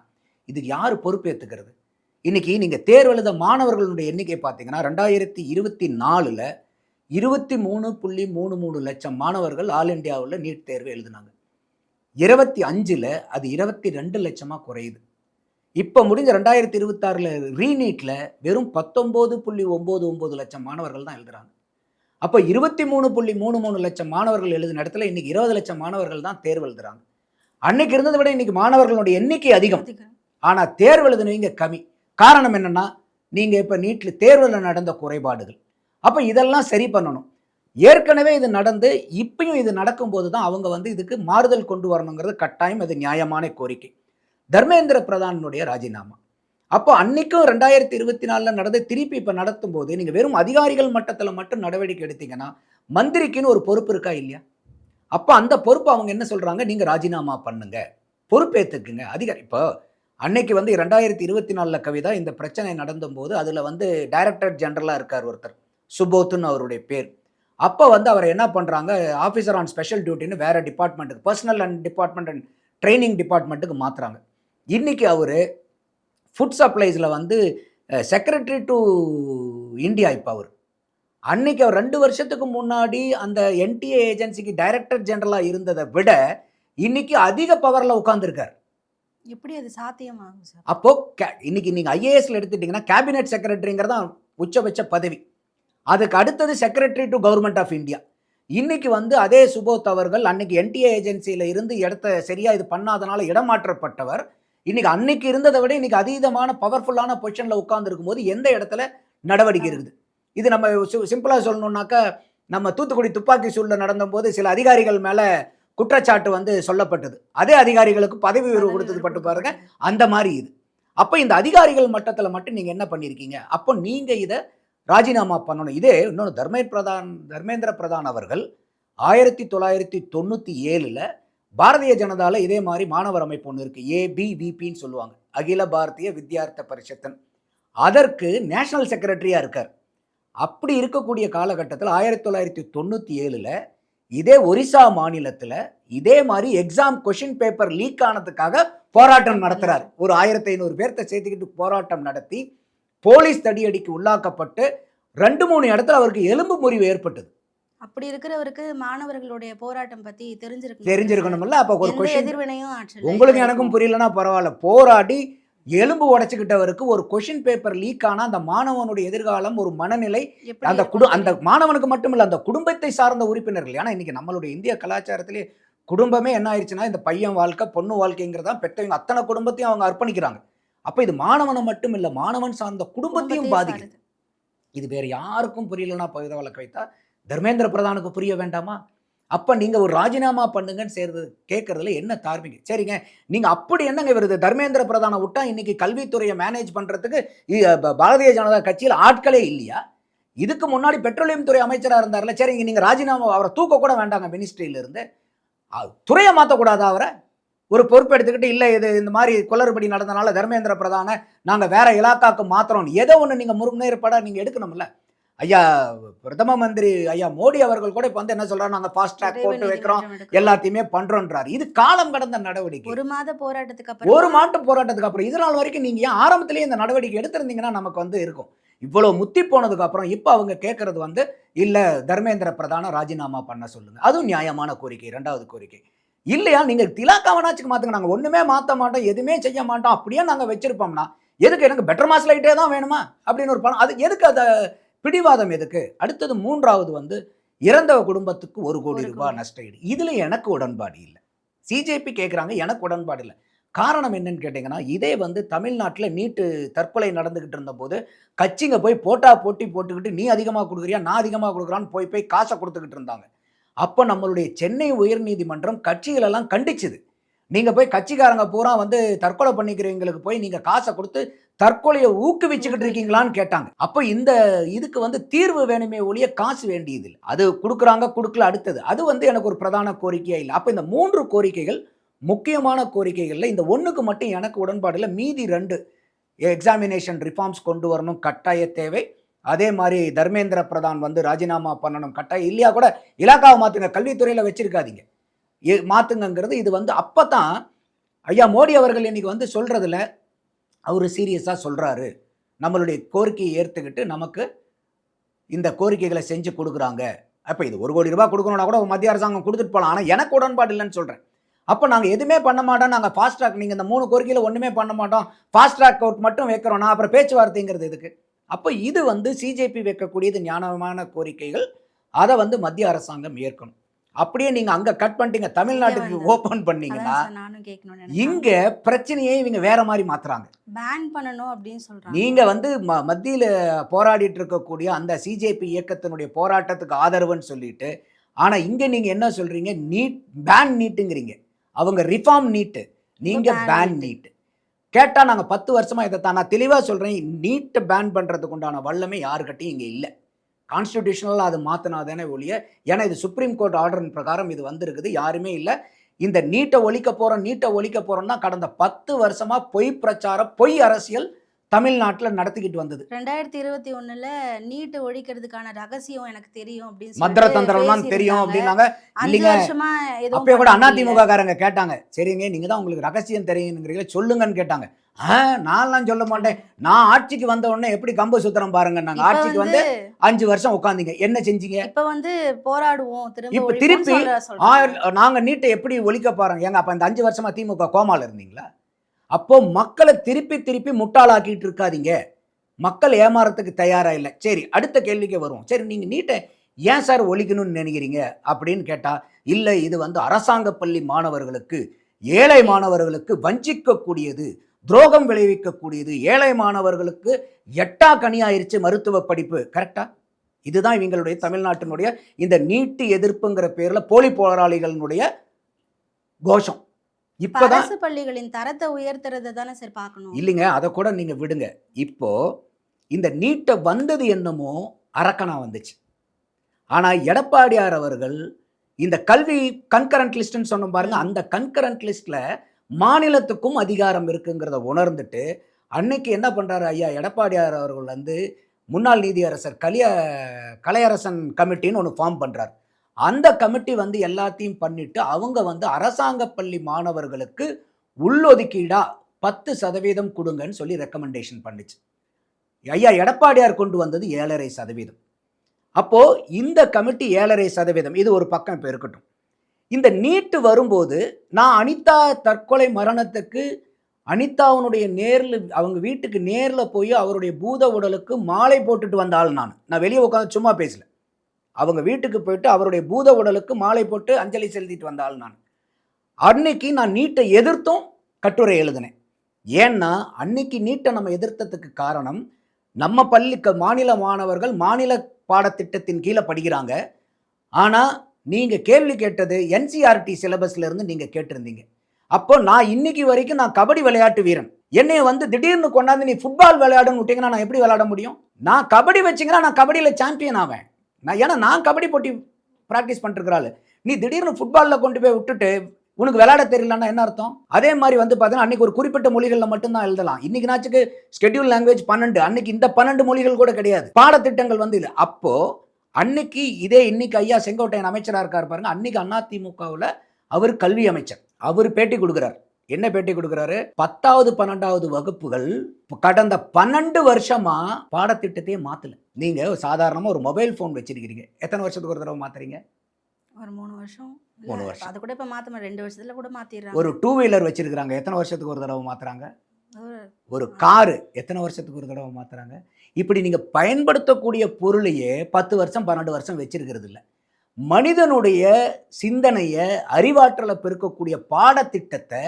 இதுக்கு யாரு பொறுப்பேத்துக்கிறது? இன்னைக்கு நீங்க தேர்வு எழுத மாணவர்களுடைய எண்ணிக்கை பார்த்தீங்கன்னா, 2024ல 23.33 லட்சம் மாணவர்கள் ஆல் இந்தியாவுல நீட் தேர்வு எழுதுனாங்க. 25ல அது 22 லட்சமா குறையுது. இப்ப முடிஞ்ச 2026ல ரீநீட்ல வெறும் 19.99 லட்சம் மாணவர்கள் தான் எழுதுறாங்க. அப்ப 23.33 லட்சம் மாணவர்கள் எழுதின இடத்துல இன்னைக்கு 20 லட்சம் மாணவர்கள் தான் தேர்வு எழுதுறாங்க. அன்னைக்கு இருந்ததை விட இன்னைக்கு மாணவர்களுடைய எண்ணிக்கை அதிகம். அதிகம். ஆனா தேர்வு எழுதினவங்க கம்மி. காரணம் என்னன்னா, நீங்க இப்ப நீட்ல தேர்வுல நடந்த குறைபாடுகள். அப்ப இதெல்லாம் சரி பண்ணணும். ஏற்கனவே இது நடந்து, இப்பயும் இது நடக்கும்போது தான் அவங்க வந்து இதுக்கு மாறுதல் கொண்டு வரணுங்கிறது கட்டாயம். அது நியாயமான கோரிக்கை. தர்மேந்திர பிரதானுடைய ராஜினாமா. அப்போ அன்னைக்கும் 2024ல நடந்து திருப்பி இப்ப நடத்தும்போது, நீங்க வெறும் அதிகாரிகள் மட்டத்துல மட்டும் நடவடிக்கை எடுத்தீங்கன்னா, மந்திரிக்குன்னு ஒரு பொறுப்பு இருக்கா இல்லையா? அப்ப அந்த பொறுப்பு அவங்க என்ன சொல்றாங்க? நீங்க ராஜினாமா பண்ணுங்க. பொறுப்பேத்துக்குங்க. அதிகாரி இப்போ அன்னைக்கு வந்து 2024ல கவிதா இந்த பிரச்சனை நடந்தம்போது, அதுல வந்து டைரக்டர் ஜெனரலா இருக்கார் ஒருத்தர். சுபோத்ன்னு அவருடைய பேர். அப்ப வந்து அவர என்ன பண்றாங்க, ஆஃபீசர் ஆன் ஸ்பெஷல் டியூட்டின்னு வேற டிபார்ட்மென்ட்க்கு, personnel and department and training டிபார்ட்மென்ட்க்கு மாத்துறாங்க. இன்னைக்கு அவரு ஃபுட் சப்ளைஸ்ல வந்து செக்ரட்டரி டூ இந்தியா இப்ப அவரு. அன்னைக்கு அவர் 2 வருஷத்துக்கு முன்னாடி அந்த என்டிஏ ஏஜென்சிக்கு டைரக்டர் ஜெனரலா இருந்தத விட, இன்னைக்கு அதிக பவர்ல உட்கார்ந்திருக்கார். எப்படி அது சாத்தியமாகும் சார்? அப்போ இன்னைக்கு நீங்க ஐஏஎஸ்ல எடுத்துட்டீங்கன்னா, கேபினெட் செக்ரட்டரிங்கிறது தான் உச்சபட்ச பதவி. அதுக்கு அடுத்தது secretary to government of India. இன்னைக்கு வந்து அதே சுபோத் அவர்கள் அன்னைக்கு என்டிஏ ஏஜென்சியில இருந்து இடத்த சரியா இது பண்ணாதனால இடமாற்றப்பட்டவர். இன்னைக்கு அன்னைக்கு இருந்ததை விட இன்னைக்கு அதீதமான பவர்ஃபுல்லான பொசிஷன்ல உட்கார்ந்து இருக்கும்போது எந்த இடத்துல நடவடிக்கை இருக்குது. இது நம்ம சிம்பிளாக சொல்லணுன்னாக்கா, நம்ம தூத்துக்குடி துப்பாக்கி சூடில் நடந்தபோது சில அதிகாரிகள் மேலே குற்றச்சாட்டு வந்து சொல்லப்பட்டது. அதே அதிகாரிகளுக்கு பதவி உயர்வு கொடுத்தது பட்டு பாருங்க, அந்த மாதிரி இது. அப்போ இந்த அதிகாரிகள் மட்டத்தில் மட்டும் நீங்கள் என்ன பண்ணியிருக்கீங்க? அப்போ நீங்கள் இதை ராஜினாமா பண்ணணும். இதே இன்னொன்று தர்மேந்திர பிரதான் அவர்கள் 1997ல் பாரதிய ஜனதாவில் இதே மாதிரி மாணவர் அமைப்பு ஒன்று இருக்குது, ABVPன்னு சொல்லுவாங்க, அகில பாரதிய வித்யார்த்த பரிஷத்தன். அதற்கு நேஷனல் செக்ரட்டரியாக இருக்கார். அப்படி இருக்கக்கூடிய காலகட்டத்தில் 1997ல் இதே ஒரிசா மாநிலத்தில் இதே மாதிரி எக்ஸாம் கொஷின் பேப்பர் லீக் ஆனதுக்காக போராட்டம் நடத்துகிறார். ஒரு 1500 பேர்த்த சேர்த்துக்கிட்டு போராட்டம் நடத்தி போலீஸ் தடியடிக்கு உள்ளாக்கப்பட்டு 2-3 இடத்துல அவருக்கு எலும்பு முறிவு ஏற்பட்டது. அப்படி இருக்கிறவருக்கு மாணவர்களுடைய போராட்டம் பத்தி தெரிஞ்சிருக்கணும்ல. அப்போ ஒரு கொஷின் எதிர்வினையும் ஆற்றல் உங்களுக்கு எனக்கும் புரியலன்னா பரவாயில்ல, போராடி எலும்பு உடைச்சுக்கிட்டவருக்கு ஒரு கொஷின் பேப்பர் லீக் ஆனால் அந்த மாணவனுடைய எதிர்காலம், ஒரு மனநிலை, அந்த மாணவனுக்கு மட்டும் இல்லை, அந்த குடும்பத்தை சார்ந்த உறுப்பினர்கள். ஏன்னா இன்னைக்கு நம்மளுடைய இந்திய கலாச்சாரத்திலே குடும்பமே என்ன ஆயிடுச்சுன்னா, இந்த பையன் வாழ்க்கை பொண்ணு வாழ்க்கைங்கிறதா பெற்றவங்க அத்தனை குடும்பத்தையும் அவங்க அர்ப்பணிக்கிறாங்க. அப்போ இது மாணவனை மட்டும் இல்லை, மாணவன் சார்ந்த குடும்பத்தையும் பாதிக்குது. இது வேறு யாருக்கும் புரியலன்னா பகிர வழக்கு வைத்தா தர்மேந்திர பிரதானுக்கு புரிய வேண்டாமா? அப்போ நீங்கள் ஒரு ராஜினாமா பண்ணுங்கன்னு சேர்ந்து கேட்கறதுல என்ன தார்மீகம்? சரிங்க, நீங்கள் அப்படி என்னங்க வருது? தர்மேந்திர பிரதானை விட்டா இன்னைக்கு கல்வித்துறையை மேனேஜ் பண்ணுறதுக்கு பாரதிய ஜனதா கட்சியில் ஆட்களே இல்லையா? இதுக்கு முன்னாடி பெட்ரோலியம் துறை அமைச்சராக இருந்தார்ல, சரிங்க, நீங்கள் ராஜினாமா, அவரை தூக்க கூட வேண்டாங்க மினிஸ்ட்ரியிலிருந்து, துறையை மாற்றக்கூடாதா? அவரை ஒரு பொறுப்பு எடுத்துக்கிட்டு, இல்லை இது இந்த மாதிரி குளறுபடி நடந்தனால தர்மேந்திர பிரதானை நாங்கள் வேற இலாக்காக்கு மாற்றுறோம், ஏதோ ஒன்று நீங்கள் முன்னேற்பாடாக நீங்கள் எடுக்கணும்ல. ஐயா பிரதம மந்திரி ஐயா மோடி அவர்கள் கூட இப்போ வந்து என்ன சொல்றாரு, நாங்கள் ஃபாஸ்ட் ட்ராக் போட்டு வைக்கிறோம், எல்லாத்தையுமே பண்றோன்றாரு. இது காலம் கடந்த நடவடிக்கை. ஒரு மாத போராட்டத்துக்கு அப்புறம் இது நாள் வரைக்கும் நீங்க ஏன் ஆரம்பத்திலேயே இந்த நடவடிக்கை எடுத்திருந்தீங்கன்னா நமக்கு வந்து இருக்கும். இவ்வளவு முத்தி போனதுக்கு அப்புறம் இப்போ அவங்க கேட்கறது வந்து இல்ல தர்மேந்திர பிரதான ராஜினாமா பண்ண சொல்லுங்க. அதுவும் நியாயமான கோரிக்கை. 2வது கோரிக்கை, இல்லையா நீங்க திலாக்காவனாச்சுக்கு மாத்துங்க, நாங்க ஒண்ணுமே மாற்ற மாட்டோம், எதுவுமே செய்ய மாட்டோம், அப்படியே நாங்க வச்சிருப்போம்னா எதுக்கு? எனக்கு பெட்டர் மாஸ் லைட்டே தான் வேணுமா அப்படின்னு ஒரு பணம், அது எதுக்கு? அதை பிடிவாதம் எதுக்கு? அடுத்தது 3வது வந்து இறந்த குடும்பத்துக்கு 1 கோடி ரூபாய் நஷ்டஈடு. இதுல எனக்கு உடன்பாடு இல்லை. சிஜேபி கேட்குறாங்க, எனக்கு உடன்பாடு இல்லை. காரணம் என்னன்னு கேட்டிங்கன்னா, இதே வந்து தமிழ்நாட்டில் நீட்டு தற்கொலை நடந்துக்கிட்டு இருந்தபோது கட்சிங்க போய் போட்டி போட்டுக்கிட்டு நீ அதிகமாக கொடுக்குறியா நான் அதிகமாக கொடுக்குறான்னு போய் காசை கொடுத்துக்கிட்டு இருந்தாங்க. அப்போ நம்மளுடைய சென்னை உயர்நீதிமன்றம் கட்சிகளெல்லாம் கண்டிச்சுது. நீங்கள் போய் கட்சிக்காரங்க பூரா வந்து தற்கொலை பண்ணிக்கிறவங்களுக்கு போய் நீங்கள் காசை கொடுத்து தற்கொலையை ஊக்குவிச்சுக்கிட்டு இருக்கீங்களான்னு கேட்டாங்க. அப்போ இந்த இதுக்கு வந்து தீர்வு வேணுமே ஒழிய காசு வேண்டியது இல்லை. அது கொடுக்குறாங்க கொடுக்கல அடுத்தது, அது வந்து எனக்கு ஒரு பிரதான கோரிக்கையாக இல்லை. அப்போ இந்த 3 கோரிக்கைகள் முக்கியமான கோரிக்கைகளில் இந்த 1க்கு மட்டும் எனக்கு உடன்பாடு இல்லை. மீதி 2 எக்ஸாமினேஷன் ரிஃபார்ம்ஸ் கொண்டு வரணும், கட்டாய தேவை. அதே மாதிரி தர்மேந்திர பிரதான் வந்து ராஜினாமா பண்ணணும், கட்டாயம். இல்லையா கூட இலாக்காவை மாற்றுங்க, கல்வித்துறையில் வச்சிருக்காதீங்க, மாற்றுங்கிறது. இது வந்து அப்போ தான் ஐயா மோடி அவர்கள் இன்னைக்கு வந்து சொல்கிறதுல அவர் சீரியஸாக சொல்கிறாரு. நம்மளுடைய கோரிக்கையை ஏற்றுக்கிட்டு நமக்கு இந்த கோரிக்கைகளை செஞ்சு கொடுக்குறாங்க. அப்போ இது 1 கோடி ரூபாய் கொடுக்கணும்னா கூட மத்திய அரசாங்கம் கொடுத்துட்டு போகலாம். ஆனால் எனக்கு உடன்பாடு இல்லைன்னு சொல்கிறேன். அப்போ நாங்கள் எதுவுமே பண்ண மாட்டோம், நாங்கள் ஃபாஸ்ட் ட்ராக், நீங்கள் இந்த 3 கோரிக்கையில் ஒன்றுமே பண்ண மாட்டோம், ஃபாஸ்ட் ட்ராக் கோர்ட் மட்டும் வைக்கிறோம்னா அப்புறம் பேச்சுவார்த்தைங்கிறது எதுக்கு? அப்போ இது வந்து சிஜேபி வைக்கக்கூடியது நியாயமான கோரிக்கைகள். அதை வந்து மத்திய அரசாங்கம் ஏற்கணும். அப்படியே நீங்க அங்க கட் பண்ணிட்டீங்க, தமிழ்நாட்டுக்கு ஓபன் பண்ணீங்கன்னா இங்க பிரச்சனையே இவங்க வேற மாதிரி மாத்துறாங்க. பேன் பண்ணணும் அப்படின்னு சொல்றாங்க. நீங்க வந்து மத்தியில போராடிட்டு இருக்கக்கூடிய அந்த சிஜேபி இயக்கத்தினுடைய போராட்டத்துக்கு ஆதரவுன்னு சொல்லிட்டு, ஆனா இங்க நீங்க என்ன சொல்றீங்க? நீட் பேன் நீட்டுங்கிறீங்க. அவங்க ரிஃபார்ம் நீட்டு, நீங்க பேன் நீட். கேட்டா நாங்க 10 வருஷமா இதை தான் நான் தெளிவா சொல்றேன். நீட்டை பேன் பண்றதுக்கு உண்டான வல்லமை யாருக்கிட்டையும் இங்க இல்லை. கான்ஸ்டிடியூஷனலாக அது மாற்றினாதானே ஒழிய, ஏன்னா இது சுப்ரீம் கோர்ட் ஆர்டரின் பிரகாரம் இது வந்திருக்குது, யாருமே இல்லை. இந்த நீட்டை ஒழிக்க போகிறோம் தான் கடந்த 10 வருஷமா பொய் பிரச்சாரம், பொய் அரசியல் தமிழ்நாட்டில் நடத்திக்கிட்டு வந்தது. 2021ல் நீட்டை ஒழிக்கிறதுக்கான ரகசியம் எனக்கு தெரியும் அப்படின்னு மந்திர தந்திரம்லாம் தெரியும் அப்படின்னாங்க. இல்லைங்க, அப்பயே கூட அதிமுக காரங்க கேட்டாங்க, சரிங்க நீங்க தான் உங்களுக்கு ரகசியம் தெரியுங்கிறீங்களே சொல்லுங்கன்னு கேட்டாங்க. நான்லாம் சொல்ல மாட்டேன், நான் ஆட்சிக்கு வந்த உடனே எப்படி கம்பு சுத்திரம் பாருங்க. நாங்க ஆட்சிக்கு வந்து 5 வருஷம் உட்காந்தீங்க, என்ன செஞ்சீங்க? இப்ப வந்து போராடுவோம், இப்ப திருப்பி நாங்க நீட்டை எப்படி ஒழிக்க பாருங்க. ஏங்க அப்ப இந்த 5 வருஷமா திமுக கோமால இருந்தீங்களா? அப்போ மக்களை திருப்பி முட்டாளாக்கிட்டு இருக்காதீங்க. மக்கள் ஏமாறத்துக்கு தயாரா இல்லை. சரி, அடுத்த கேள்விக்கு வருவோம். சரி, நீங்க நீட்டை ஏன் சார் ஒழிக்கணும்னு நினைக்கிறீங்க அப்படின்னு கேட்டா, இல்லை இது வந்து அரசாங்க பள்ளி மாணவர்களுக்கு, ஏழை மாணவர்களுக்கு வஞ்சிக்கக்கூடியது, துரோகம் விளைவிக்கக்கூடியது, ஏழை மாணவர்களுக்கு எட்டா கனி ஆயிருச்சு மருத்துவ படிப்பு. கரெக்டா? இதுதான் இவங்களுடைய தமிழ்நாட்டினுடைய இந்த நீட்டு எதிர்ப்புங்கிற பேர்ல போலி போராளிகளுடைய கோஷம். இப்பதான் அரசு பள்ளிகளின் தரத்தை உயர்த்துறதை தானே சார் பார்க்கணும். இல்லைங்க, அதை கூட நீங்க விடுங்க. இப்போ இந்த நீட்டை வந்தது என்னமோ அரக்கனா வந்துச்சு. ஆனா எடப்பாடியார் அவர்கள் இந்த கல்வி கன்கரண்ட் லிஸ்ட்னு சொன்னோம் பாருங்க, அந்த கன்கரண்ட் லிஸ்ட்ல மாநிலத்துக்கும் அதிகாரம் இருக்குங்கிறத உணர்ந்துட்டு அன்னைக்கு என்ன பண்றாரு ஐயா எடப்பாடியார் அவர்கள் வந்து முன்னாள் நீதியரசர் கலையரசன் கமிட்டின்னு ஒன்று ஃபார்ம் பண்றார். அந்த கமிட்டி வந்து எல்லாத்தையும் பண்ணிட்டு அவங்க வந்து அரசாங்க பள்ளி மாணவர்களுக்கு உள்ளொதுக்கீடா 10% கொடுங்கன்னு சொல்லி ரெக்கமெண்டேஷன் பண்ணிச்சு. ஐயா எடப்பாடியார் கொண்டு வந்தது 7.5%. அப்போ இந்த கமிட்டி 7.5%, இது ஒரு பக்கம் இப்போ இருக்கட்டும். இந்த நீட்டு வரும்போது நான் அனிதா தற்கொலை மரணத்துக்கு அனிதாவுடைய நேரில் அவங்க வீட்டுக்கு நேரில் போய் அவருடைய பூத உடலுக்கு மாலை போட்டுட்டு வந்த ஆள் நான் வெளியே உட்காந்து சும்மா பேசல. அவங்க வீட்டுக்கு போயிட்டு அவருடைய பூத உடலுக்கு மாலை போட்டு அஞ்சலி செலுத்திட்டு வந்த ஆள் நான். அன்னைக்கு நான் நீட்டை எதிர்த்தும் கட்டுரை எழுதினேன். ஏன்னா அன்னைக்கு நீட்டை நம்ம எதிர்த்ததுக்கு காரணம் நம்ம பள்ளிக்கு மாநில மாணவர்கள் மாநில பாடத்திட்டத்தின் கீழே படிக்கிறாங்க. ஆனால் நீங்கள் கேள்வி கேட்டது NCERT சிலபஸ்ல இருந்து நீங்கள் கேட்டிருந்தீங்க. அப்போ நான் இன்னைக்கு வரைக்கும் நான் கபடி விளையாட்டு வீரன். என்னைய வந்து திடீர்னு கொண்டாந்து நீ ஃபுட்பால் விளையாடுன்னு விட்டீங்கன்னா நான் எப்படி விளையாட முடியும்? நான் கபடி வச்சிங்கன்னா நான் கபடியில் சாம்பியன் ஆவேன். ஏன்னா நான் கபடி போட்டி ப்ராக்டிஸ் பண்ணிருக்கிறாள். நீ திடீர்னு ஃபுட்பாலில் கொண்டு போய் விட்டுட்டு உனக்கு விளையாட தெரியலன்னா என்ன அர்த்தம்? அதே மாதிரி வந்து பார்த்தீங்கன்னா அன்னைக்கு ஒரு குறிப்பிட்ட மொழிகளில் மட்டும்தான் எழுதலாம். இன்னைக்கு நாச்சுக்கு ஸ்கெடியூல் லாங்குவேஜ் 12, அன்னைக்கு இந்த 12 மொழிகள் கூட கிடையாது, பாடத்திட்டங்கள் வந்து இல்லை. அப்போ அன்னைக்கு இன்னைக்கு ஐயா செங்கோட்டையன் அமைச்சராக இருக்கார் பாருங்க, அன்னைக்கு அதிமுகவில் அவர் கல்வி அமைச்சர். அவர் பேட்டி கொடுக்குறார். என்ன பேட்டி கொடுக்குறாரு? 10வது 12வது வகுப்புகள் கடந்த 12 வருஷமா பாடத்திட்டத்தையே மாத்தல. நீங்க சாதாரணமா ஒரு மொபைல் போன் வச்சிருக்கீங்க, எத்தனை வருஷத்துக்கு ஒரு தடவை மாத்துறீங்க? ஒரு 3 வருஷம். 3 வருஷம். அது கூட இப்ப மாத்த 2 வருஷத்துல கூட மாத்திடுறாங்க. ஒரு 2 வீலர் வச்சிருக்காங்க, எத்தனை வருஷத்துக்கு ஒரு தடவை மாத்துறாங்க? ஒரு காரு எத்தனை வருஷத்துக்கு ஒரு தடவை மாத்துறாங்க? இப்படி நீங்க பயன்படுத்தக்கூடிய பொருளையே 10 வருஷம் 12 வருஷம் வச்சிருக்கிறது இல்லை. மனிதனுடைய சிந்தனையை அறிவாற்றலை பெருக்கக்கூடிய பாடத்திட்டத்தை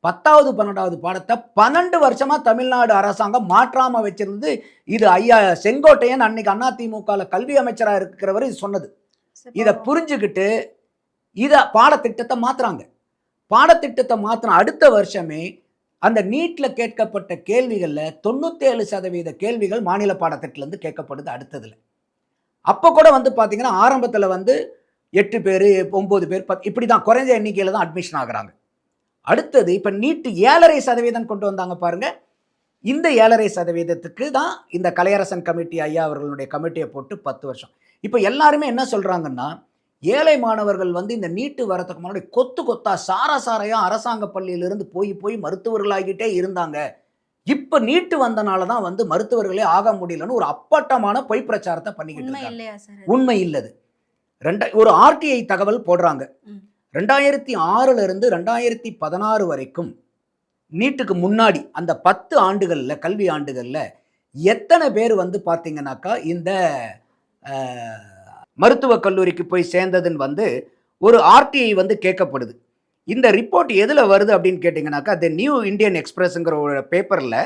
10வது 12வது பாடத்தை 12 வருஷமா தமிழ்நாடு அரசாங்கம் மாற்றாம வச்சிருந்து. இது ஐயா செங்கோட்டையன் அன்னைக்கு அதிமுக கல்வி அமைச்சராக இருக்கிறவர் இது சொன்னது. இதை புரிஞ்சுக்கிட்டு இதை பாடத்திட்டத்தை மாத்துறாங்க. பாடத்திட்டத்தை மாத்தின அடுத்த வருஷமே அந்த நீட்ல கேட்கப்பட்ட கேள்விகள்ல 97% கேள்விகள் மாநில பாடத்திட்டத்திலிருந்து கேட்கப்படுது அடுத்ததுல. அப்போ கூட வந்து பார்த்தீங்கன்னா ஆரம்பத்தில் வந்து 8 பேர் 9 பேர் இப்படி தான் குறைஞ்ச எண்ணிக்கையில் தான் அட்மிஷன் ஆகுறாங்க. அடுத்தது இப்போ நீட்டு 7.5% கொண்டு வந்தாங்க பாருங்க. இந்த 7.5% தான் இந்த கலையரசன் கமிட்டி ஐயா அவர்களுடைய கமிட்டியை போட்டு 10 வருஷம். இப்போ எல்லாருமே என்ன சொல்றாங்கன்னா, ஏழை மாணவர்கள் வந்து இந்த நீட்டு வரதுக்கு முன்னாடி கொத்து கொத்தா சாரையா அரசாங்க பள்ளியிலிருந்து போய் மருத்துவர்களாகிட்டே இருந்தாங்க. இப்ப நீட்டு வந்தனால தான் வந்து மருத்துவர்களே ஆக முடியலன்னு ஒரு அப்பட்டமான பொய் பிரச்சாரத்தை பண்ணிக்கிட்டு இருக்காங்க. உண்மை இல்லது. ஒரு RTI தகவல் போடுறாங்க. 2006 இருந்து 2016 வரைக்கும் நீட்டுக்கு முன்னாடி அந்த 10 ஆண்டுகள்ல கல்வி ஆண்டுகள்ல எத்தனை பேர் வந்து பார்த்தீங்கன்னாக்கா இந்த மருத்துவக் கல்லூரிக்கு போய் சேர்ந்ததுன்னு வந்து ஒரு RTI வந்து கேட்கப்படுது. இந்த ரிப்போர்ட் எதில் வருது அப்படின்னு கேட்டிங்கனாக்கா, தி நியூ இந்தியன் எக்ஸ்பிரஸ்ங்கிற ஒரு பேப்பரில்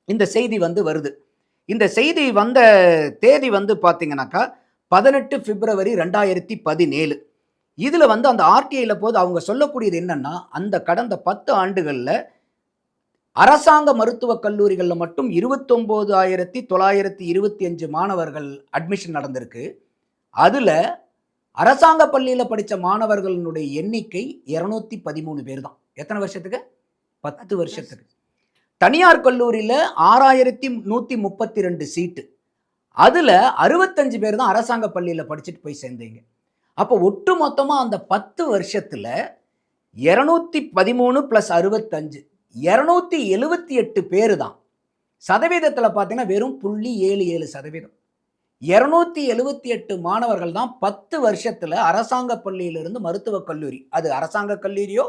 இந்த செய்தி வந்து வருது. இந்த செய்தி வந்த தேதி வந்து பார்த்தீங்கன்னாக்கா 18 பிப்ரவரி 2017. இதில் வந்து அந்த RTIயில் போது அவங்க சொல்லக்கூடியது என்னன்னா, அந்த கடந்த 10 ஆண்டுகளில் அரசாங்க மருத்துவக் கல்லூரிகளில் மட்டும் 29,925 மாணவர்கள் அட்மிஷன் நடந்திருக்கு. அதில் அரசாங்க பள்ளியில் படித்த மாணவர்களுடைய எண்ணிக்கை 213 பேர் தான். எத்தனை வருஷத்துக்கு? 10 வருஷத்துக்கு. தனியார் கல்லூரியில் 6,132 சீட்டு. அதில் 65 பேர் தான் அரசாங்க பள்ளியில் படிச்சுட்டு போய் சேர்ந்தீங்க. அப்போ ஒட்டு மொத்தமாக அந்த 10 வருஷத்தில் 213 + 65 278 பேர் தான். சதவீதத்தில் பார்த்தீங்கன்னா வெறும் 0.77%. 278 மாணவர்கள் தான் 10 வருஷத்துல அரசாங்க பள்ளியிலிருந்து மருத்துவக் கல்லூரி, அது அரசாங்க கல்லூரியோ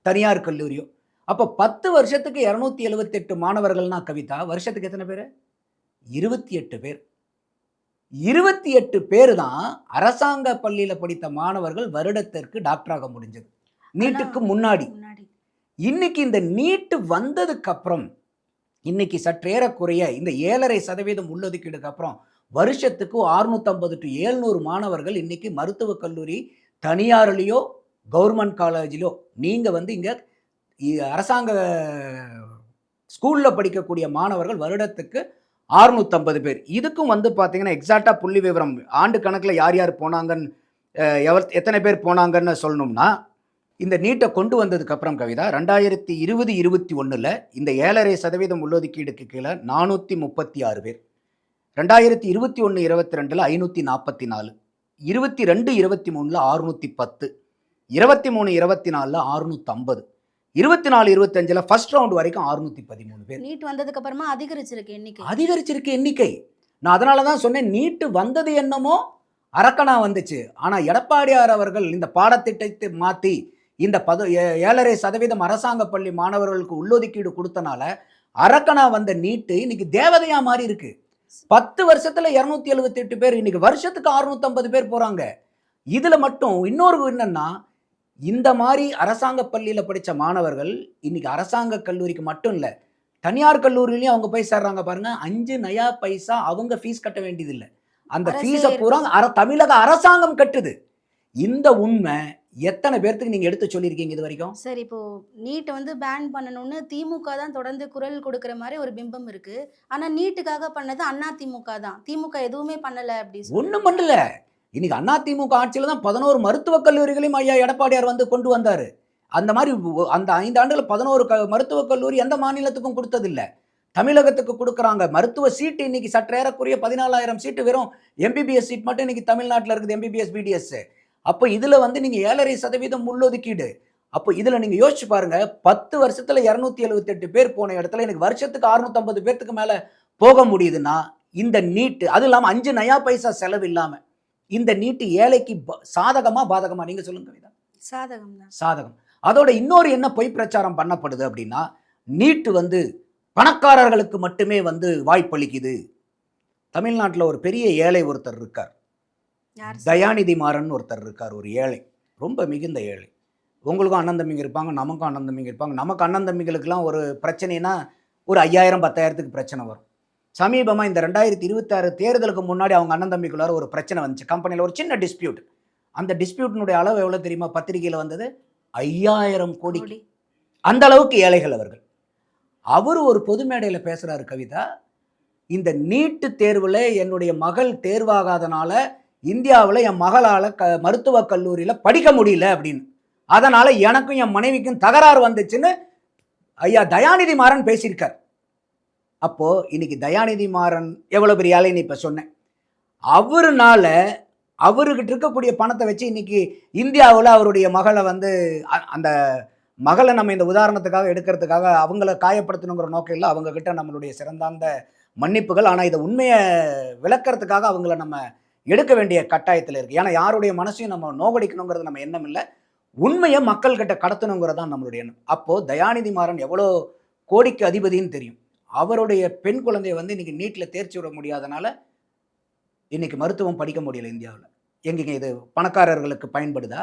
தனியார் கல்லூரியோ. அப்போ 10 வருஷத்துக்கு 278 மாணவர்கள்னா கவிதா, வருஷத்துக்கு எத்தனை பேர்? 28 பேர். 28 பேர் தான் அரசாங்க பள்ளியில படித்த மாணவர்கள் வருடத்திற்கு டாக்டராக முடிஞ்சது நீட்டுக்கு முன்னாடி. இன்னைக்கு இந்த நீட்டு வந்ததுக்கு அப்புறம் இன்னைக்கு சற்றேறக்குறைய இந்த 7.5% உள்ளொதுக்கீடுக்கு அப்புறம் வருஷத்துக்கு 650 to 700 மாணவர்கள் இன்னைக்கு மருத்துவக் கல்லூரி தனியார்லையோ கவர்மெண்ட் காலேஜிலோ நீங்கள் வந்து இங்கே அரசாங்க ஸ்கூலில் படிக்கக்கூடிய மாணவர்கள் வருடத்துக்கு 650 பேர். இதுக்கும் வந்து பார்த்தீங்கன்னா எக்ஸாக்டாக புள்ளி விவரம் ஆண்டு கணக்கில் யார் யார் போனாங்கன்னு எத்தனை பேர் போனாங்கன்னு சொல்லணும்னா, இந்த நீட்டை கொண்டு வந்ததுக்கு அப்புறம் கவிதா 2020-21 இந்த 7.5% உள்ளொதுக்கீடுக்கு கீழே 436 பேர், 2021-22 544, 22-23 610, 23-24 650, 24-25 ஃபர்ஸ்ட் ரவுண்ட் வரைக்கும் 613 பேர். நீட் வந்ததுக்கு அப்புறமா அதிகரிச்சிருக்கு எண்ணிக்கை. நான் அதனால தான் சொன்னேன், நீட்டு வந்தது என்னமோ அரக்கனா வந்துச்சு. ஆனால் எடப்பாடியார் அவர்கள் இந்த பாடத்திட்டத்தை மாற்றி இந்த 7.5% அரசாங்க பள்ளி மாணவர்களுக்கு உள்ளொதுக்கீடு கொடுத்தனால அரக்கனா வந்த நீட்டு இன்னைக்கு தேவதையா மாறி இருக்கு. 10 வருஷத்துல 278 பேர், இன்னைக்கு வருஷத்துக்கு 650 பேர் போறாங்க. இதுல மட்டும் இன்னொரு என்னன்னா, இந்த மாதிரி அரசாங்க பள்ளியில படிச்ச மாணவர்கள் இன்னைக்கு அரசாங்க கல்லூரிக்கு மட்டும் இல்ல, தனியார் கல்லூரியிலையும் அவங்க போய் சேர்றாங்க பாருங்க. 5 நயா பைசா அவங்க ஃபீஸ் கட்ட வேண்டியதில்லை. அந்த ஃபீஸை பூரா தமிழக அரசாங்கம் கட்டுது. இந்த உண்மை எத்தனை பேர்த்துக்கு நீங்க எடுத்து சொல்லியிருக்கீங்க இது வரைக்கும்? சரி, இப்போ நீட் வந்து பேன் பண்ணணும்னு திமுக தான் தொடர்ந்து குரல் கொடுக்கிற மாதிரி ஒரு பிம்பம் இருக்கு. ஆனா நீட்டுக்காக பண்ணது அண்ணா திமுக தான். திமுக எதுவுமே பண்ணல அப்படி ஒண்ணும் பண்ணல. இன்னைக்கு அண்ணா திமுக ஆட்சியில தான் 11 மருத்துவக் கல்லூரிகளையும் ஐயா எடப்பாடியார் வந்து கொண்டு வந்தாரு. அந்த மாதிரி அந்த 5 ஆண்டுகள் 11 மருத்துவக் கல்லூரி எந்த மாநிலத்துக்கும் கொடுத்ததில்லை. தமிழகத்துக்கு கொடுக்குறாங்க. மருத்துவ சீட்டு இன்னைக்கு சற்றேறக்குரிய 14,000 சீட்டு வெறும் எம்பிபிஎஸ் சீட் மட்டும் இன்னைக்கு தமிழ்நாட்டில் இருக்குது, எம்பிபிஎஸ் பிடிஎஸ். அப்போ இதுல வந்து நீங்க 7.5% உள்ளொதுக்கீடு. அப்போ இதுல நீங்க யோசிச்சு பாருங்க, 10 வருஷத்துல 278 பேர் போன இடத்துல எனக்கு வருஷத்துக்கு 650 பேர்த்துக்கு மேல போக முடியுதுன்னா, இந்த நீட்டு அது இல்லாம 5 நயா பைசா செலவு இல்லாம இந்த நீட்டு ஏழைக்கு சாதகமா பாதகமா? நீங்க சொல்லுங்க கவிதா. சாதகம் தான். சாதகம். அதோட இன்னொரு என்ன பொய் பிரச்சாரம் பண்ணப்படுது அப்படின்னா, நீட்டு வந்து பணக்காரர்களுக்கு மட்டுமே வந்து வாய்ப்பளிக்குது. தமிழ்நாட்டில் ஒரு பெரிய ஏழை ஒருத்தர் இருக்கார், தயாநிதி மாறன் ஒருத்தர் இருக்கார். ஒரு ஏழை, ரொம்ப மிகுந்த ஏழை. உங்களுக்கும் அண்ணன் தம்பிங்க இருப்பாங்க, நமக்கும் அண்ணன் தம்பிங்க இருப்பாங்க. நமக்கு அண்ணன் தம்பிங்களுக்கெல்லாம் ஒரு பிரச்சனைனா ஒரு 5,000 10,000க்கு பிரச்சனை வரும். சமீபமாக இந்த 2026 தேர்தலுக்கு முன்னாடி அவங்க அண்ணன் தம்பிக்குள்ளார ஒரு பிரச்சனை வந்துச்சு. கம்பெனியில் ஒரு சின்ன டிஸ்பியூட். அந்த டிஸ்பியூட்டினுடைய அளவு எவ்வளோ தெரியுமா? பத்திரிகையில் வந்தது 5,000 கோடி. அந்த அளவுக்கு ஏழைகள் அவர்கள். அவர் ஒரு பொது மேடையில் பேசுகிறாரு கவிதா, இந்த நீட்டு தேர்வில் என்னுடைய மகள் தேர்வாகாதனால இந்தியாவில் என் மகளால் மருத்துவக் கல்லூரியில் படிக்க முடியல அப்படின்னு, அதனால் எனக்கும் என் மனைவிக்கும் தகராறு வந்துச்சுன்னு ஐயா தயாநிதி மாறன் பேசியிருக்கார். அப்போது இன்னைக்கு தயாநிதி மாறன் எவ்வளோ பெரிய ஆளைன்னு இப்போ சொன்னேன். அவருனால அவர்கிட்ட இருக்கக்கூடிய பணத்தை வச்சு இன்னைக்கு இந்தியாவில் அவருடைய மகளை வந்து அந்த மகளை நம்ம இந்த உதாரணத்துக்காக எடுக்கிறதுக்காக அவங்கள காயப்படுத்தணுங்கிற நோக்கம் இல்லை, அவங்கக்கிட்ட நம்மளுடைய சிறந்தாந்த மன்னிப்புகள். ஆனால் இதை உண்மையை விளக்கிறதுக்காக அவங்கள நம்ம எடுக்க வேண்டிய கட்டாயத்தில் இருக்குது. ஏன்னா யாருடைய மனசையும் நம்ம நோகடிக்கணுங்கிறது நம்ம எண்ணம் இல்லை, உண்மையை மக்கள்கிட்ட கடத்தணுங்கிறது தான் நம்மளுடைய எண்ணம். அப்போது தயாநிதி மாறன் எவ்வளோ கோடிக்கு அதிபதின்னு தெரியும். அவருடைய பெண் குழந்தைய வந்து இன்றைக்கி நீட்டில் தேர்ச்சி விட முடியாதனால இன்றைக்கி மருத்துவம் படிக்க முடியல இந்தியாவில். எங்கேங்க இது பணக்காரர்களுக்கு பயன்படுதா?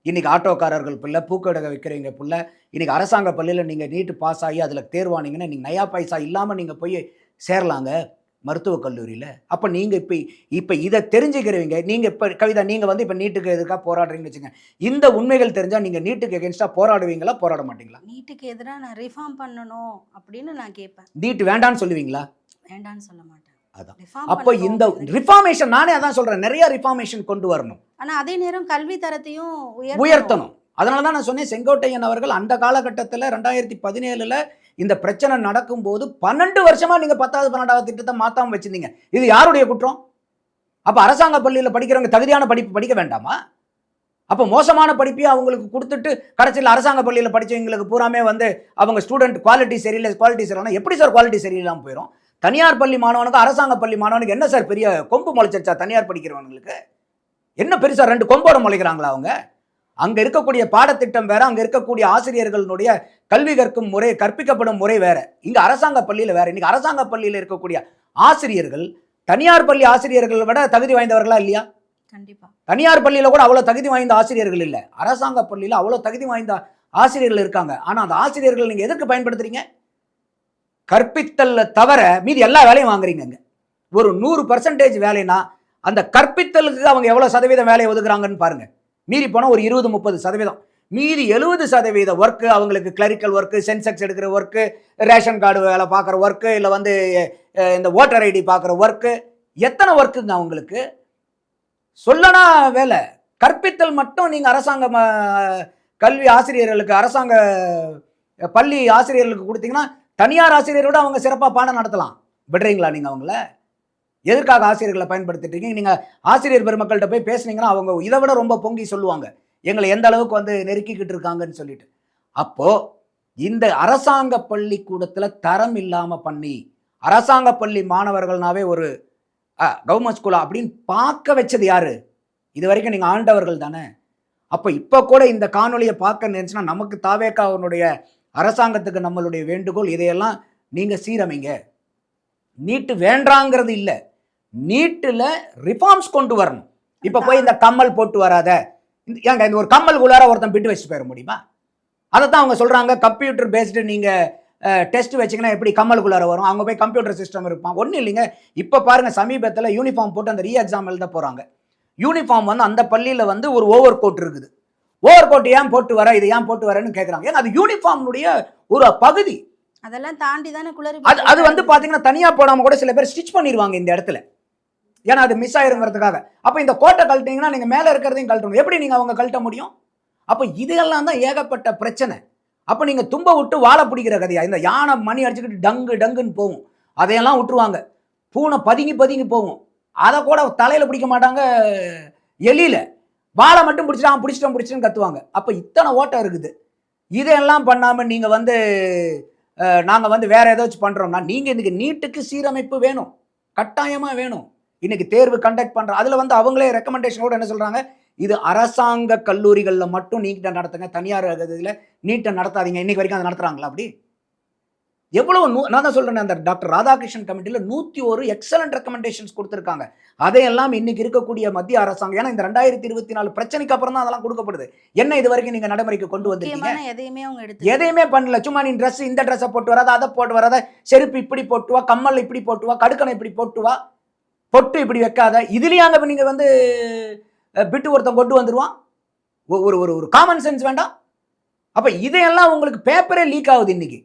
இன்றைக்கி ஆட்டோக்காரர்கள் பிள்ளை, பூக்கடை வைக்கிறவங்க பிள்ளை, இன்றைக்கி அரசாங்க பள்ளியில் நீங்கள் நீட்டு பாஸ் ஆகி அதில் தேர்வானீங்கன்னா நீங்கள் நயா பைசா இல்லாமல் நீங்கள் போய் சேரலாங்க மருத்துவக் கல்லூரியில். அப்போ நீங்கள் இப்போ இதை தெரிஞ்சுக்கிறவங்க, நீங்கள் இப்போ கவிதா நீங்கள் வந்து இப்போ நீட்டுக்கு எதுக்காக போராடுறீங்கன்னு வச்சுங்க, இந்த உண்மைகள் தெரிஞ்சால் நீங்கள் நீட்டுக்கு எகென்ஸ்டாக போராடுவீங்களா, போராட மாட்டீங்களா? நீட்டுக்கு எதிராக நான் ரிஃபார்ம் பண்ணணும் அப்படின்னு நான் கேட்பேன். நீட்டு வேண்டான்னு சொல்லுவீங்களா? வேண்டான்னு சொல்ல மாட்டேன். அதான். அப்போ இந்த ரிஃபார்மேஷன், நானே அதான் சொல்கிறேன், நிறைய ரிஃபார்மேஷன் கொண்டு வரணும். ஆனால் அதே நேரம் கல்வி தரத்தையும் உயர்த்தணும். அதனால தான் நான் சொன்னேன், செங்கோட்டையன் அவர்கள் அந்த காலகட்டத்தில் 2017 இந்த பிரச்சனை நடக்கும்போது 12 வருஷமா நீங்க 10வது 12வது திட்டத்தை மாத்தாம வச்சிருந்தீங்க. இது யாருடைய குற்றம்? அப்ப அரசாங்க பள்ளியில் படிக்கிறவங்க தகுதியான படிப்பு படிக்க வேண்டாமா? அப்போ மோசமான படிப்பையும் அவங்களுக்கு கொடுத்துட்டு கடைசியில் அரசாங்க பள்ளியில் படித்தவங்களுக்கு பூராமே வந்து அவங்க ஸ்டூடெண்ட் குவாலிட்டி சரியில்லை எப்படி சார் குவாலிட்டி சரியில்லாமல் போயிடும்? தனியார் பள்ளி மாணவனுக்கு அரசாங்க பள்ளி மாணவனுக்கு என்ன சார் பெரிய கொம்பு முளைச்சிருச்சா? தனியார் படிக்கிறவங்களுக்கு என்ன பெருசா 2 கொம்போட முளைக்கிறாங்களா அவங்க? அங்க இருக்கக்கூடிய பாடத்திட்டம் வேற, அங்க இருக்கக்கூடிய ஆசிரியர்களுடைய கல்வி கற்கும் முறை, கற்பிக்கப்படும் முறை வேற. இங்க அரசாங்க பள்ளியில வேற. இன்னைக்கு அரசாங்க பள்ளியில இருக்கக்கூடிய ஆசிரியர்கள் தனியார் பள்ளி ஆசிரியர்களை விட தகுதி வாய்ந்தவர்களா இல்லையா? கண்டிப்பா. தனியார் பள்ளியில கூட அவ்வளவு தகுதி வாய்ந்த ஆசிரியர்கள் இல்லை, அரசாங்க பள்ளியில அவ்வளவு தகுதி வாய்ந்த ஆசிரியர்கள் இருக்காங்க. ஆனால் அந்த ஆசிரியர்கள் நீங்கள் எதற்கு பயன்படுத்துறீங்க? கற்பித்தல்ல தவிர மீதி எல்லா வேலையும் வாங்குறீங்க. ஒரு 100% வேலைனா அந்த கற்பித்தலுக்கு அவங்க எவ்வளோ சதவீதம் வேலையை ஒதுக்குறாங்கன்னு பாருங்க. மீறி போனால் ஒரு 20-30%. மீதி 70% ஒர்க்கு அவங்களுக்கு கிளரிக்கல் ஒர்க்கு, சென்செக்ஸ் எடுக்கிற ஒர்க்கு, ரேஷன் கார்டு வேலை பார்க்குற ஒர்க்கு, இல்லை வந்து இந்த ஓட்டர் ஐடி பார்க்குற ஒர்க்கு, எத்தனை ஒர்க்குங்க அவங்களுக்கு? சொல்லனா வேலை. கற்பித்தல் மட்டும் நீங்கள் அரசாங்க கல்வி ஆசிரியர்களுக்கு, அரசாங்க பள்ளி ஆசிரியர்களுக்கு கொடுத்தீங்கன்னா தனியார் ஆசிரியரோட அவங்க சிறப்பாக பாடம் நடத்தலாம். விடுறீங்களா நீங்கள் அவங்கள? எதற்காக ஆசிரியர்களை பயன்படுத்திட்டீங்க? நீங்கள் ஆசிரியர் பெருமக்கள்கிட்ட போய் பேசுனீங்கன்னா அவங்க இதை விட ரொம்ப பொங்கி சொல்லுவாங்க, எங்களை எந்த அளவுக்கு வந்து நெருக்கிக்கிட்டு இருக்காங்கன்னு சொல்லிட்டு. அப்போ இந்த அரசாங்க பள்ளிக்கூடத்தில் தரம் இல்லாமல் பண்ணி, அரசாங்க பள்ளி மாணவர்கள்னாவே ஒரு கவர்மெண்ட் ஸ்கூலா அப்படின்னு பார்க்க வச்சது யாரு? இது வரைக்கும் நீங்கள் ஆண்டவர்கள் தானே. அப்போ இப்போ கூட இந்த காணொலியை பார்க்க நினைச்சுன்னா நமக்கு தாவேக்காவுடைய அரசாங்கத்துக்கு நம்மளுடைய வேண்டுகோள், இதையெல்லாம் நீங்கள் சீரமைங்க. நீட்டு வேண்டாங்கிறது இல்லை, நீட்டில் ரிஃபார்ம்ஸ் கொண்டு வரணும். இப்போ போய் இந்த கம்மல் போட்டு வராத, ஏங்க இந்த ஒரு கம்மல் உள்ளார ஒருத்தன் பிட்டு வச்சு போயிட முடியுமா? அதை தான் அவங்க சொல்கிறாங்க, கம்ப்யூட்டர் பேஸ்டு நீங்கள் டெஸ்ட் வச்சிங்கன்னா எப்படி கம்மலுக்குள்ளார வரும்? அவங்க போய் கம்ப்யூட்டர் சிஸ்டம் இருப்பான். ஒன்றும் இல்லைங்க. இப்போ பாருங்கள், சமீபத்தில் யூனிஃபார்ம் போட்டு அந்த ரீ எக்ஸாம் எழுத போகிறாங்க. யூனிஃபார்ம் வந்து அந்த பள்ளியில் வந்து ஒரு ஓவர் கோட் இருக்குது. ஓவர் கோட் ஏன் போட்டு வர, இது ஏன் போட்டு வரேன்னு கேட்குறாங்க. ஏன்னா அது யூனிஃபார்முடைய ஒரு பகுதி. அதெல்லாம் தாண்டி தானே குளறி. அது வந்து பார்த்தீங்கன்னா தனியாக போடாமல் கூட சில பேர் ஸ்டிச் பண்ணிடுவாங்க இந்த இடத்துல, ஏன்னா அது மிஸ் ஆயிருங்கிறதுக்காக. அப்போ இந்த கோட்டை கழட்டிங்கன்னா நீங்கள் மேலே இருக்கிறதையும் கழட்டணும். எப்படி நீங்கள் அவங்க கழட்ட முடியும்? அப்போ இதெல்லாம் தான் ஏகப்பட்ட பிரச்சனை. அப்போ நீங்கள் தும்ப விட்டு வாழை பிடிக்கிற கதையா? இந்த யானை மணி அடிச்சுக்கிட்டு டங்கு டங்குன்னு போகும், அதையெல்லாம் விட்டுருவாங்க. பூனை பதுங்கி பதுங்கி போகும், அதை கூட தலையில் பிடிக்க மாட்டாங்க. எலியில வாழை மட்டும் பிடிச்சிட்டோம் கத்துவாங்க. அப்போ இத்தனை ஓட்டம் இருக்குது. இதெல்லாம் பண்ணாமல் நீங்கள் வந்து நாங்கள் வந்து வேற ஏதாச்சும் பண்ணுறோம்னா, நீங்கள் இன்னைக்கு நீட்டுக்கு சீரமைப்பு வேணும், கட்டாயமாக வேணும். இன்னைக்கு தேர்வு கண்டக்ட் பண்ணுற அதில் வந்து அவங்களே ரெக்கமெண்டேஷனோட என்ன சொல்கிறாங்க, இது அரசாங்க கல்லூரிகளில் மட்டும் நீட்டை நடத்துங்க, தனியார் இதில் நீட்டை நடத்தாதீங்க. இன்னைக்கு வரைக்கும் அதை நடத்துகிறாங்களா? அப்படி எவ்வளவு நான் தான் சொல்கிறேன், அந்த டாக்டர் ராதாகிருஷ்ணன் கமிட்டியில் 101 எக்ஸலண்ட் ரெக்கமெண்டேஷன்ஸ் கொடுத்துருக்காங்க. அதையெல்லாம் இன்னைக்கு இருக்கக்கூடிய மத்திய அரசாங்கம், ஏன்னா இந்த 2024 பிரச்சனைக்கு அப்புறம் தான் அதெல்லாம் கொடுக்கப்படுது. என்ன இது வரைக்கும் நீங்கள் நடைமுறைக்கு கொண்டு வந்திருக்கீங்க? எதையுமே பண்ணல. சும்மா நீ ட்ரெஸ் இந்த ட்ரெஸ்ஸை போட்டு வராத, அதை போட்டு வராத, செருப்பு இப்படி போட்டு வா, கம்மல் இப்படி போட்டு வா, கடுக்கணை இப்படி போட்டு வா, பொட்டு இப்படி வைக்காத. இதுலேயாங்க நீங்கள் வந்து பிட்டு ஒருத்தன் கொண்டு வந்துடுவான். ஒரு ஒரு காமன் சென்ஸ் வேண்டாம்? அப்போ இதையெல்லாம் உங்களுக்கு பேப்பரே லீக் ஆகுது இன்னைக்கு.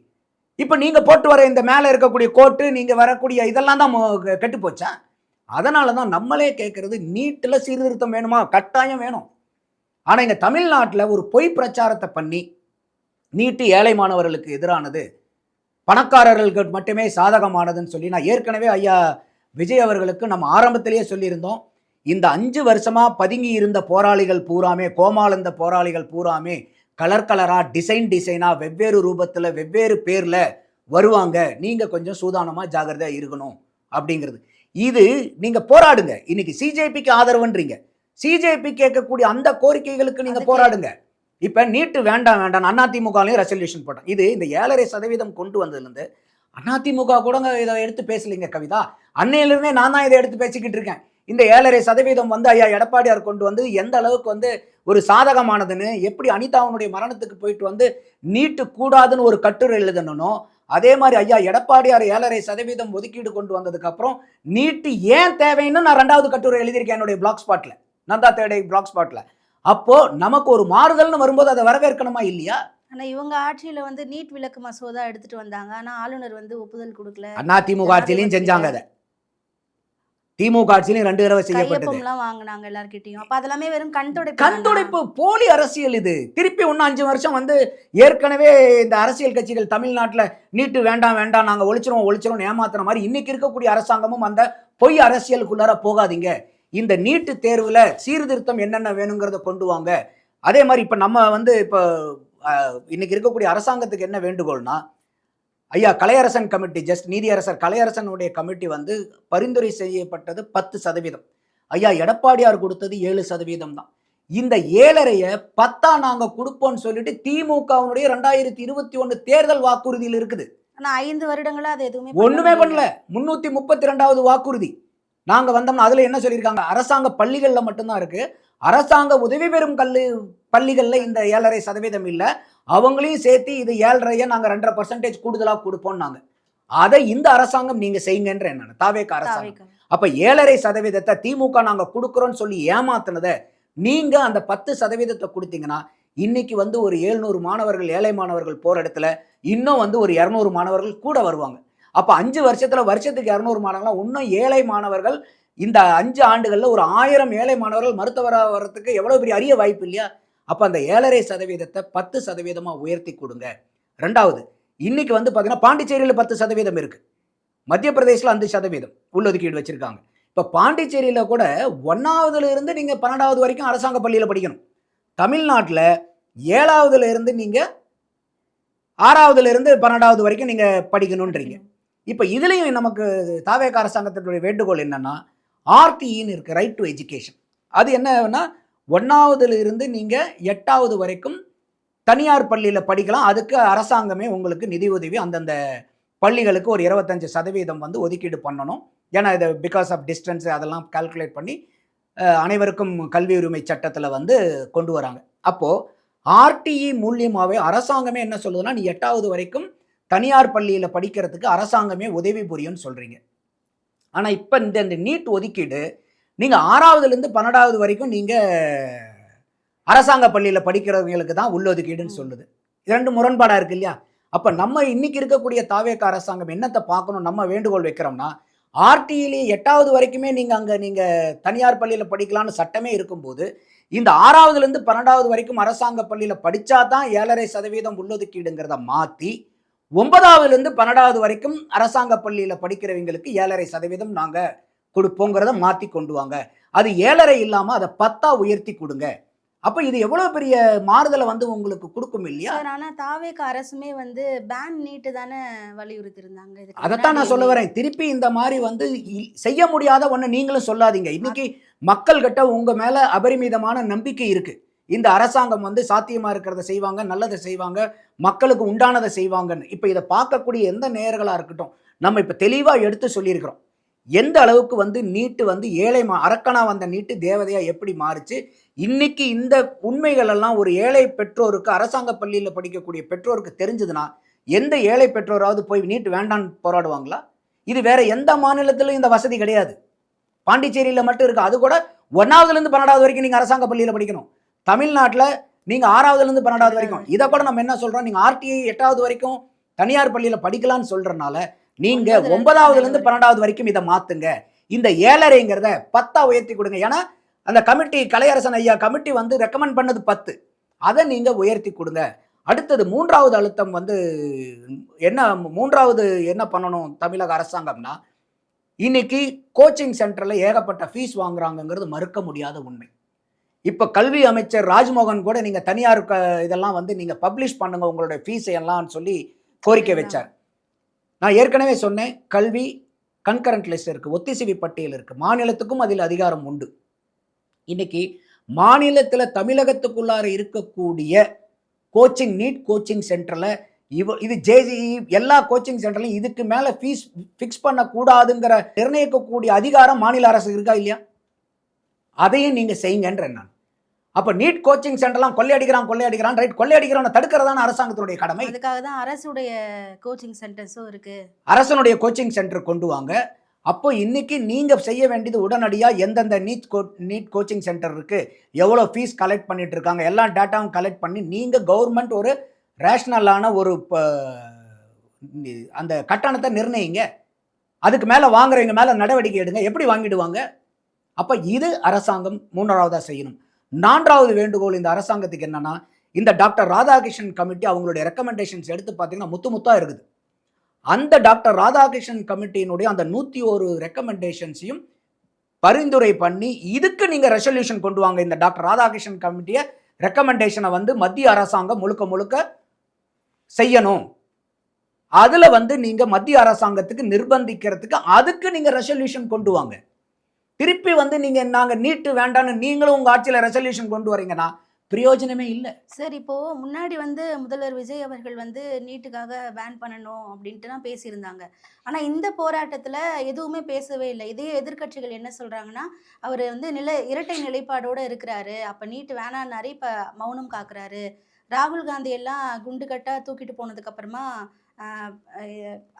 இப்போ நீங்கள் போட்டு வர இந்த மேலே இருக்கக்கூடிய கோட்டு, நீங்கள் வரக்கூடிய இதெல்லாம் தான் கெட்டு போச்சா? அதனால தான் நம்மளே கேட்குறது, நீட்டில் சீர்திருத்தம் வேணுமா? கட்டாயம் வேணும். ஆனால் இங்கே தமிழ்நாட்டில் ஒரு பொய் பிரச்சாரத்தை பண்ணி நீட்டு ஏழை மாணவர்களுக்கு எதிரானது, பணக்காரர்களுக்கு மட்டுமே சாதகமானதுன்னு சொல்லி, நான் ஏற்கனவே ஐயா விஜய் அவர்களுக்கு நம்ம ஆரம்பத்திலேயே சொல்லியிருந்தோம், இந்த 5 வருஷமாக பதுங்கி இருந்த போராளிகள் பூராமே, கோமாளந்த போராளிகள் பூராமே கலர் கலராக டிசைனாக வெவ்வேறு ரூபத்தில் வெவ்வேறு பேரில் வருவாங்க. நீங்கள் கொஞ்சம் சூதானமாக ஜாகிரதையாக இருக்கணும் அப்படிங்கிறது. இது நீங்கள் போராடுங்க. இன்னைக்கு சிஜேபிக்கு ஆதரவுன்றீங்க, சிஜேபி கேட்கக்கூடிய அந்த கோரிக்கைகளுக்கு நீங்கள் போராடுங்க. இப்போ நீட்டு வேண்டாம் அதிமுகலையும் ரெசல்யூஷன் போட்டாங்க. இது இந்த 7.5% கொண்டு வந்ததுலேருந்து அதிமுக கூட இதை எடுத்து பேசலைங்க கவிதா. அன்னையிலிருந்தே நான் தான் இதை எடுத்து பேசிக்கிட்டு இருக்கேன். இந்த 7.5% வந்து ஐயா எடப்பாடியார் கொண்டு வந்து எந்த அளவுக்கு வந்து ஒரு சாதகமானதுன்னு, எப்படி அனிதாவுடைய மரணத்துக்கு போயிட்டு வந்து நீட்டு கூடாதுன்னு ஒரு கட்டுரை எழுதணும், அதே மாதிரி ஐயா எடப்பாடியார் 7.5% ஒதுக்கீடு கொண்டு வந்ததுக்கு அப்புறம் நீட்டு ஏன் தேவைன்னு நான் 2வது கட்டுரை எழுதியிருக்கேன் என்னுடைய பிளாக் ஸ்பாட்ல, நந்தா தேடை பிளாக் ஸ்பாட்ல. அப்போ நமக்கு ஒரு மாறுதல்னு வரும்போது அதை வரவேற்கணுமா இல்லையா? ஆனா இவங்க ஆட்சியில வந்து நீட் விலக்கு மசோதா எடுத்துட்டு வந்தாங்க, ஆனா ஆளுநர் வந்து ஒப்புதல் கொடுக்கல. அதிமுக ஆட்சியிலையும் செஞ்சாங்க, அதை திமுக ஆட்சியிலையும் 2 தடவை செய்யப்பட்டது. வாங்கினாங்க எல்லார்கிட்டையும். அப்ப அதெல்லாமே வெறும் கண்துடைப்பு போலி அரசியல். இது திருப்பி இன்னும் 5 வருஷம் வந்து ஏற்கனவே இந்த அரசியல் கட்சிகள் தமிழ்நாட்டில் நீட்டு வேண்டாம் நாங்கள் ஒழிச்சிரும் ஏமாத்துற மாதிரி இன்னைக்கு இருக்கக்கூடிய அரசாங்கமும் அந்த பொய் அரசியலுக்குள்ளார போகாதீங்க. இந்த நீட்டு தேர்வுல சீர்திருத்தம் என்னென்ன வேணுங்கிறத கொண்டு வாங்க. அதே மாதிரி இப்போ நம்ம வந்து இப்போ இன்னைக்கு இருக்கக்கூடிய அரசாங்கத்துக்கு என்ன வேண்டுகோள்னா, ஐயா கலையரசன் கமிட்டி, ஜஸ்ட் நீதியரசர் கலையரசனுடைய கமிட்டி வந்து பரிந்துரை செய்யப்பட்டது 10%. ஐயா எடப்பாடியார் கொடுத்தது 7% தான். இந்த 7.5 10 நாங்க கொடுப்போம்னு சொல்லிட்டு திமுகவுடைய 2021 தேர்தல் வாக்குறுதியில் இருக்குது. ஆனா 5 வருடங்களா அது எதுவுமே ஒண்ணுமே பண்ணல. 332வது வாக்குறுதி நாங்க வந்தோம்னா அதுல என்ன சொல்லியிருக்காங்க, அரசாங்க பள்ளிகள்ல மட்டும்தான் இருக்கு, அரசாங்க உதவி பெறும் பள்ளிகள்ல இந்த 7.5% இல்ல, அவங்களையும் சேர்த்து இது 7.5 நாங்கள் 2.5% கூடுதலாக கொடுப்போம்னாங்க. அதை இந்த அரசாங்கம் நீங்க செய்யுங்கன்ற என்ன தாவேக அரசாங்கம். அப்ப 7.5% திமுக நாங்க கொடுக்குறோம்னு சொல்லி ஏமாத்தினதை நீங்க அந்த 10% கொடுத்தீங்கன்னா இன்னைக்கு வந்து ஒரு 700 மாணவர்கள் ஏழை மாணவர்கள் போற இடத்துல இன்னும் வந்து ஒரு 200 மாணவர்கள் கூட வருவாங்க. அப்ப 5 வருஷத்துல வருஷத்துக்கு 200 மாணவர்கள், இன்னும் ஏழை மாணவர்கள் இந்த 5 ஆண்டுகள்ல ஒரு 1000 ஏழை மாணவர்கள் மருத்துவரா வர்றதுக்கு எவ்வளவு பெரிய அரிய வாய்ப்பு இல்லையா? அப்ப அந்த 7.5% 10% உயர்த்தி கொடுங்க. ரெண்டாவது, இன்னைக்கு வந்து பாத்தீங்கன்னா பாண்டிச்சேரியில 10% இருக்கு, மத்திய பிரதேசில் 5% உள்ளொதுக்கீடு வச்சிருக்காங்க. இப்ப பாண்டிச்சேரியில கூட 1ஆவதுல இருந்து நீங்க 12ஆவது வரைக்கும் அரசாங்க பள்ளியில படிக்கணும். தமிழ்நாட்டில் 7ஆவதுல இருந்து நீங்க 6ஆவதுல இருந்து 12ஆவது வரைக்கும் நீங்க படிக்கணும்ன்றீங்க. இப்ப இதுலயும் நமக்கு தாவேக அரசாங்கத்தினுடைய வேண்டுகோள் என்னன்னா, ஆர்டிஇன்னு இருக்கு, ரைட் டு எஜுகேஷன். அது என்னன்னா 1ஆவதுல இருந்து நீங்க 8ஆவது வரைக்கும் தனியார் பள்ளியில படிக்கலாம். அதுக்கு அரசாங்கமே உங்களுக்கு நிதி உதவி அந்தந்த பள்ளிகளுக்கு ஒரு 25% வந்து ஒதுக்கீடு பண்ணணும். ஏன்னா இது பிகாஸ் ஆஃப் டிஸ்டன்ஸ் அதெல்லாம் கால்குலேட் பண்ணி அனைவருக்கும் கல்வி உரிமை சட்டத்தில் வந்து கொண்டு வராங்க. அப்போ ஆர்டிஇ மூலியமாகவே அரசாங்கமே என்ன சொல்லுதுன்னா, நீ 8ஆவது வரைக்கும் தனியார் பள்ளியில் படிக்கிறதுக்கு அரசாங்கமே உதவி புரியும்னு சொல்றீங்க. ஆனால் இப்போ இந்த நீட் ஒதுக்கீடு நீங்கள் 6ஆவதுலேருந்து 12ஆவது வரைக்கும் நீங்கள் அரசாங்க பள்ளியில் படிக்கிறவங்களுக்கு தான் உள்ளொதுக்கீடுன்னு சொல்லுது. இது ரெண்டு முரண்பாடாக இருக்கு இல்லையா? அப்போ நம்ம இன்னைக்கு இருக்கக்கூடிய தாவேக அரசாங்கம் என்னத்தை பார்க்கணும், நம்ம வேண்டுகோள் வைக்கிறோம்னா, ஆர்டிஇலே 8ஆவது வரைக்குமே நீங்கள் தனியார் பள்ளியில் படிக்கலாம்னு சட்டமே இருக்கும்போது இந்த 6ஆவதுலேருந்து 12ஆவது வரைக்கும் அரசாங்க பள்ளியில் படித்தா தான் 7.5% உள்ளொதுக்கீடுங்கிறத மாற்றி 9ஆவதுலேருந்து 12ஆவது வரைக்கும் அரசாங்க பள்ளியில் படிக்கிறவங்களுக்கு 7.5% நாங்கள் கொடுப்போங்கிறத மாற்றி கொண்டு வாங்க. அது 7.5 இல்லாமல் அதை 10ஆ உயர்த்தி கொடுங்க. அப்ப இது எவ்வளவு பெரிய மாறுதலை வந்து உங்களுக்கு கொடுக்கும் இல்லையா? ஆனா தாவேக அரசுமே வந்து பேன் நீட்டு தானே வலியுறுத்தி இருந்தாங்க. அதைத்தான் நான் சொல்ல வரேன். திருப்பி இந்த மாதிரி வந்து செய்ய முடியாத ஒண்ணு நீங்களும் சொல்லாதீங்க. இன்னைக்கு மக்கள் கிட்ட உங்க மேல அபரிமிதமான நம்பிக்கை இருக்கு. இந்த அரசாங்கம் வந்து சாத்தியமா இருக்கிறத செய்வாங்க, நல்லதை செய்வாங்க, மக்களுக்கு உண்டானதை செய்வாங்கன்னு. இப்ப இதை பார்க்கக்கூடிய எந்த நேயர்களா இருக்கட்டும், நம்ம இப்ப தெளிவா எடுத்து சொல்லியிருக்கிறோம். எந்த அளவுக்கு வந்து நீட்டு வந்து ஏழை அரக்கனா வந்த நீட்டு தேவதையா எப்படி மாறுச்சு. இன்னைக்கு இந்த உண்மைகள் எல்லாம் ஒரு ஏழை பெற்றோருக்கு, அரசாங்க பள்ளியில் படிக்கக்கூடிய பெற்றோருக்கு தெரிஞ்சதுன்னா எந்த ஏழை பெற்றோராவது போய் நீட் வேண்டான்னு போராடுவாங்களா? இது வேற எந்த மாநிலத்திலும் இந்த வசதி கிடையாது. பாண்டிச்சேரியில மட்டும் இருக்கு. அது கூட 1ஆவதுலேருந்து 12ஆவது வரைக்கும் நீங்க அரசாங்க பள்ளியில படிக்கணும். தமிழ்நாட்டில் நீங்க 6ஆவதுலேருந்து 12ஆவது வரைக்கும். இதை கூட நம்ம என்ன சொல்றோம், நீங்க ஆர்டிஐ 8ஆவது வரைக்கும் தனியார் பள்ளியில படிக்கலாம்னு சொல்றதுனால நீங்க 9ஆவதுலேருந்து 12ஆவது வரைக்கும் இதை மாத்துங்க. இந்த 7.5ங்கிறத 10ஆ உயர்த்தி கொடுங்க. ஏன்னா அந்த கமிட்டி, கலையரசன் ஐயா கமிட்டி வந்து ரெக்கமெண்ட் பண்ணது 10, அதை நீங்க உயர்த்தி கொடுங்க. அடுத்தது 3வது அழுத்தம் வந்து என்ன, 3வது என்ன பண்ணணும் தமிழக அரசாங்கம்னா, இன்னைக்கு கோச்சிங் சென்டர்ல ஏகப்பட்ட ஃபீஸ் வாங்குறாங்கிறது மறுக்க முடியாத உண்மை. இப்ப கல்வி அமைச்சர் ராஜ்மோகன் கூட நீங்க தனியார் இதெல்லாம் வந்து நீங்க பப்ளிஷ் பண்ணுங்க உங்களுடைய ஃபீஸ் எல்லாம் சொல்லி கோரிக்கை வச்சார். நான் ஏற்கனவே சொன்னேன், கல்வி கன்கரண்ட் லிஸ்ட் இருக்கு, ஒத்திசைவு பட்டியல் இருக்கு, மாநிலத்துக்கும் அதில் அதிகாரம் உண்டு. இன்னைக்கு மாநிலத்தில் தமிழகத்துக்குள்ளார இருக்கக்கூடிய கோச்சிங், நீட் கோச்சிங் சென்டர்ல இது ஜேஜிஇ எல்லா கோச்சிங் சென்டர்லையும் இதுக்கு மேல ஃபீஸ் ஃபிக்ஸ் பண்ணக்கூடாதுங்கிற நிர்ணயிக்கக்கூடிய அதிகாரம் மாநில அரசு இருக்கா இல்லையா? அதையும் நீங்க செய்யுங்கன்ற நான். அப்ப நீட் கோச்சிங் சென்டர்லாம் கொள்ளையடிக்கிறான் ரைட், கொள்ளையடிக்கிறவனை தடுக்கிறதான அரசாங்கத்தினுடைய கடமை. அதுக்காக தான் அரசுடைய கோச்சிங் சென்டர்ஸும் இருக்கு. அரசனுடைய கோச்சிங் சென்டர் கொண்டு வாங்க. அப்போ இன்னைக்கு நீங்க செய்ய வேண்டியது உடனடியா எந்தெந்த நீட் கோச்சிங் சென்டர் இருக்கு, எவ்வளவு ஃபீஸ் கலெக்ட் பண்ணிட்டு இருக்காங்க, எல்லா டேட்டாவும் கலெக்ட் பண்ணி நீங்க கவர்மெண்ட் ஒரு ரேஷனலான ஒரு அந்த கட்டணத்தை நிர்ணயிங்க. அதுக்கு மேல வாங்குறவங்க மேல நடவடிக்கை எடுங்க. எப்படி வாங்கிடுவாங்க? அப்ப இது அரசாங்கம் 3ஆவதா செய்யணும். 4வது வேண்டுகோள் இந்த அரசாங்கத்துக்கு என்னன்னா, இந்த டாக்டர் ராதாகிருஷ்ணன் கமிட்டி அவங்களுடைய ரெக்கமெண்டேஷன்ஸ் எடுத்து பார்த்தீங்கன்னா முத்தா இருக்குது. அந்த டாக்டர் ராதாகிருஷ்ணன் கமிட்டியினுடைய அந்த 101 ரெக்கமெண்டேஷன்ஸையும் பரிந்துரை பண்ணி இதுக்கு நீங்க ரெசல்யூஷன் கொண்டு வாங்க. இந்த டாக்டர் ராதாகிருஷ்ணன் கமிட்டியை ரெக்கமெண்டேஷனை வந்து மத்திய அரசாங்கம் முழுக்க செய்யணும். அதுல வந்து நீங்க மத்திய அரசாங்கத்துக்கு நிர்பந்திக்கிறதுக்கு அதுக்கு நீங்க ரெசல்யூஷன் கொண்டு வாங்க. திருப்பி வந்து நீங்க நாங்க நீட்டு வேண்டான்னு நீங்களும் உங்க ஆட்சியில ரெசல்யூஷன் கொண்டு வரீங்கன்னா பிரயோஜனமே இல்லை. சார், இப்போ முன்னாடி வந்து முதல்வர் விஜய் அவர்கள் வந்து நீட்டுக்காக பேன் பண்ணணும் அப்படின்ட்டு தான் பேசியிருந்தாங்க. ஆனா இந்த போராட்டத்துல எதுவுமே பேசவே இல்லை. இதே எதிர்க்கட்சிகள் என்ன சொல்றாங்கன்னா, அவர் வந்து இரட்டை நிலைப்பாடோட இருக்கிறாரு, அப்ப நீட்டு வேணான்னாரு, இப்ப மௌனம் காக்குறாரு ராகுல் காந்தி எல்லாம் குண்டு கட்டா தூக்கிட்டு போனதுக்கு அப்புறமா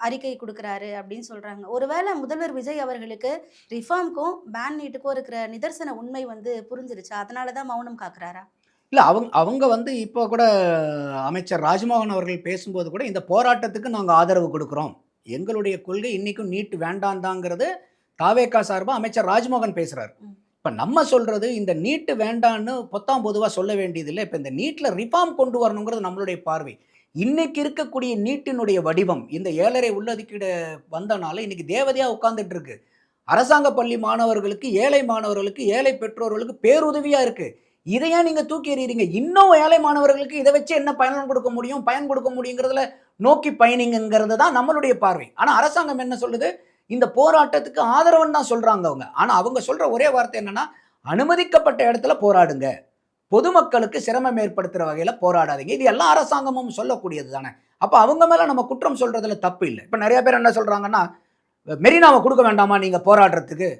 அறிக்கை கொடுக்குறாரு அப்படின்னு சொல்றாங்க. ஒருவேளை முதல்வர் விஜய் அவர்களுக்கு ரிஃபார்ம்க்கும் பேன் நீட்டுக்கும் இருக்கிற நிதர்சன உண்மை வந்து புரிஞ்சிருச்சா? அதனால தான் மௌனம் காக்குறாரா? இல்ல அவங்க அவங்க வந்து இப்போ கூட அமைச்சர் ராஜ்மோகன் அவர்கள் பேசும்போது கூட இந்த போராட்டத்துக்கு நாங்க ஆதரவு கொடுக்கிறோம். எங்களுடைய கொள்கை இன்னைக்கும் நீட் வேண்டாம் தாங்கிறது தாவேகா சார்பா அமைச்சர் ராஜ்மோகன் பேசுறாரு. இப்ப நம்ம சொல்றது இந்த நீட் வேண்டான்னு பொத்தாம் பொதுவா சொல்ல வேண்டியதில்லை. இப்ப இந்த நீட்ல ரிஃபார்ம் கொண்டு வரணுங்கிறது நம்மளுடைய பார்வை. இன்னைக்கு இருக்கக்கூடிய நீட்டினுடைய வடிவம் இந்த 7.5 உள்ளொதுக்கீடு வந்தனால இன்னைக்கு தேவதையா உட்கார்ந்துட்டு இருக்கு. அரசாங்க பள்ளி மாணவர்களுக்கு, ஏழை மாணவர்களுக்கு, ஏழை பெற்றோர்களுக்கு பேருதவியா இருக்கு. இதை ஏன் நீங்க தூக்கி எறியறீங்க? இன்னும் ஏழை மாணவர்களுக்கு இதை வச்சு என்ன பயன் கொடுக்க முடியும், பயன் கொடுக்க முடியுங்கிறதுல நோக்கி பயணிங்கிறது தான் நம்மளுடைய பார்வை. ஆனா அரசாங்கம் என்ன சொல்லுது? இந்த போராட்டத்துக்கு ஆதரவுன்னு தான் சொல்றாங்க அவங்க. ஆனா அவங்க சொல்ற ஒரே வார்த்தை என்னன்னா, அனுமதிக்கப்பட்ட இடத்துல போராடுங்க, பொதுமக்களுக்கு சிரமம் ஏற்படுத்துற வகையில போராடாதீங்க. இது எல்லா அரசாங்கமும் சொல்லக்கூடியது தானே. அப்ப அவங்க மேல நம்ம குற்றம் சொல்றதுல தப்பு இல்லை. இப்ப நிறைய பேர் என்ன சொல்றாங்கன்னா, மெரினாவை கொடுக்க வேண்டாமா நீங்க போராடுறதுக்கு?